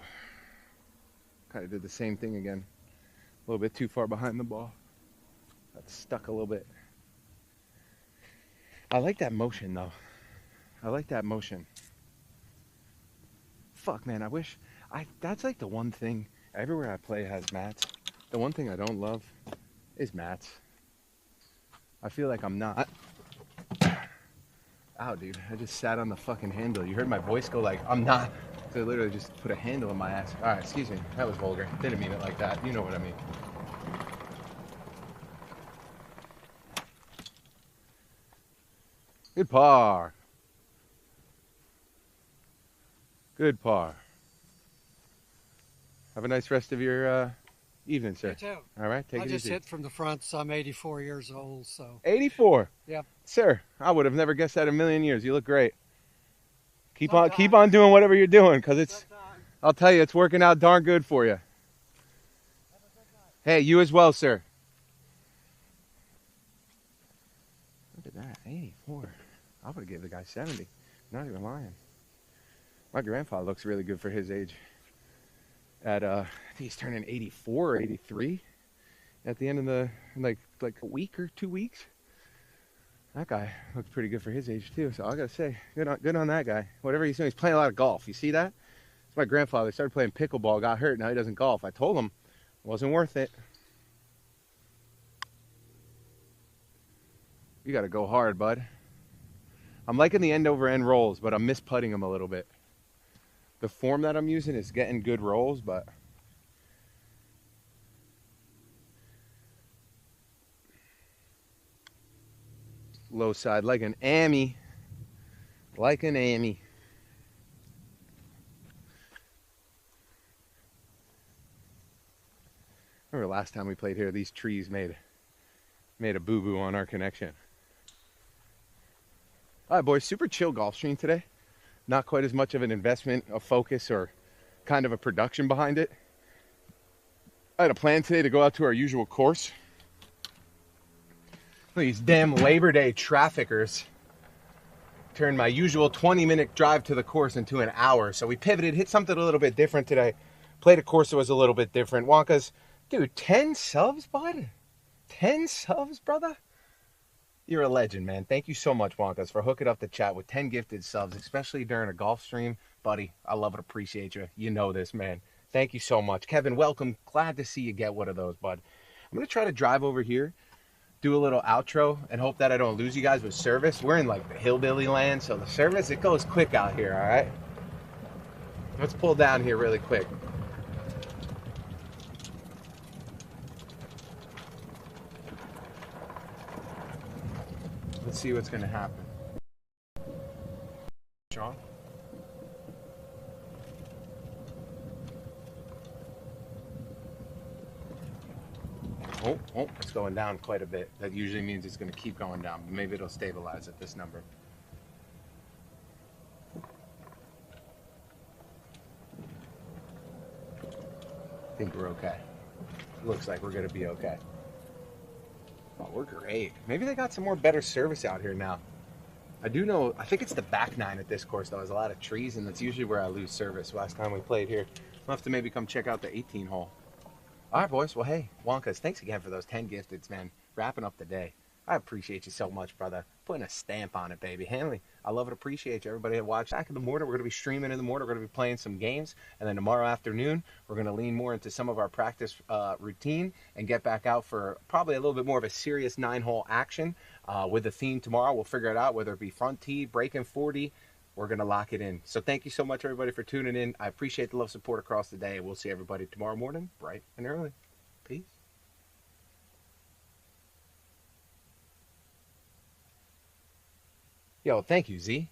Speaker 1: Kind of did the same thing again. A little bit too far behind the ball. Got stuck a little bit. I like that motion though. I like that motion. Fuck, man, I wish that's like the one thing everywhere I play has mats. The one thing I don't love is mats. I feel like I'm not. Ow, dude, I just sat on the fucking handle. You heard my voice go like, I'm not. So I literally just put a handle in my ass. All right, excuse me, that was vulgar. Didn't mean it like that. You know what I mean. Good par. Good par. Have a nice rest of your evening, sir.
Speaker 3: You too.
Speaker 1: All right, take it easy.
Speaker 3: I just hit from the front, so I'm 84 years old. So
Speaker 1: 84.
Speaker 3: Yep.
Speaker 1: Sir, I would have never guessed that in a million years. You look great. Keep on doing whatever you're doing, because it's. I'll tell you, it's working out darn good for you. Hey, you as well, sir. Look at that, 84. I would have given the guy 70. Not even lying. My grandfather looks really good for his age. I think he's turning 84 or 83 at the end of the like a week or 2 weeks. That guy looks pretty good for his age too. So I gotta say, good on that guy. Whatever he's doing, he's playing a lot of golf. You see that? It's my grandfather. He started playing pickleball, got hurt. Now he doesn't golf. I told him it wasn't worth it. You gotta go hard, bud. I'm liking the end over end rolls, but I'm misputting them a little bit. The form that I'm using is getting good rolls, but low side like an Amy. Like an Amy. Remember last time we played here, these trees made a boo-boo on our connection. All right, boys, super chill golf stream today. Not quite as much of an investment, a focus, or kind of a production behind it. I had a plan today to go out to our usual course. These damn Labor Day traffickers turned my usual 20-minute drive to the course into an hour. So we pivoted, hit something a little bit different today. Played a course that was a little bit different. Wonka's, dude, 10 subs, bud? 10 subs, brother? You're a legend, man. Thank you so much, Wonkas, for hooking up the chat with 10 gifted subs, especially during a golf stream. Buddy, I love and appreciate you. You know this, man. Thank you so much. Kevin, welcome. Glad to see you get one of those, bud. I'm going to try to drive over here, do a little outro, and hope that I don't lose you guys with service. We're in, like, the hillbilly land, so the service, it goes quick out here, all right? Let's pull down here really quick. Let's see what's going to happen. Sean? Oh, it's going down quite a bit. That usually means it's going to keep going down, but maybe it'll stabilize at this number. I think we're okay. Looks like we're going to be okay. Oh, we're great. Maybe they got some more better service out here now. I do know, I think it's the back nine at this course, though. There's a lot of trees, and that's usually where I lose service. Last time we played here, we'll have to maybe come check out the 18 hole. All right, boys. Well, hey, Wonkas, thanks again for those 10 gifteds, man. Wrapping up the day. I appreciate you so much, brother. Putting a stamp on it, baby. Hanley, I love and appreciate you. Everybody that watched. Back in the morning, we're going to be streaming in the morning. We're going to be playing some games. And then tomorrow afternoon, we're going to lean more into some of our practice routine and get back out for probably a little bit more of a serious 9-hole action with the theme tomorrow. We'll figure it out, whether it be front tee, breaking 40. We're going to lock it in. So thank you so much, everybody, for tuning in. I appreciate the love support across the day. We'll see everybody tomorrow morning, bright and early. Peace. Yo, thank you, Z.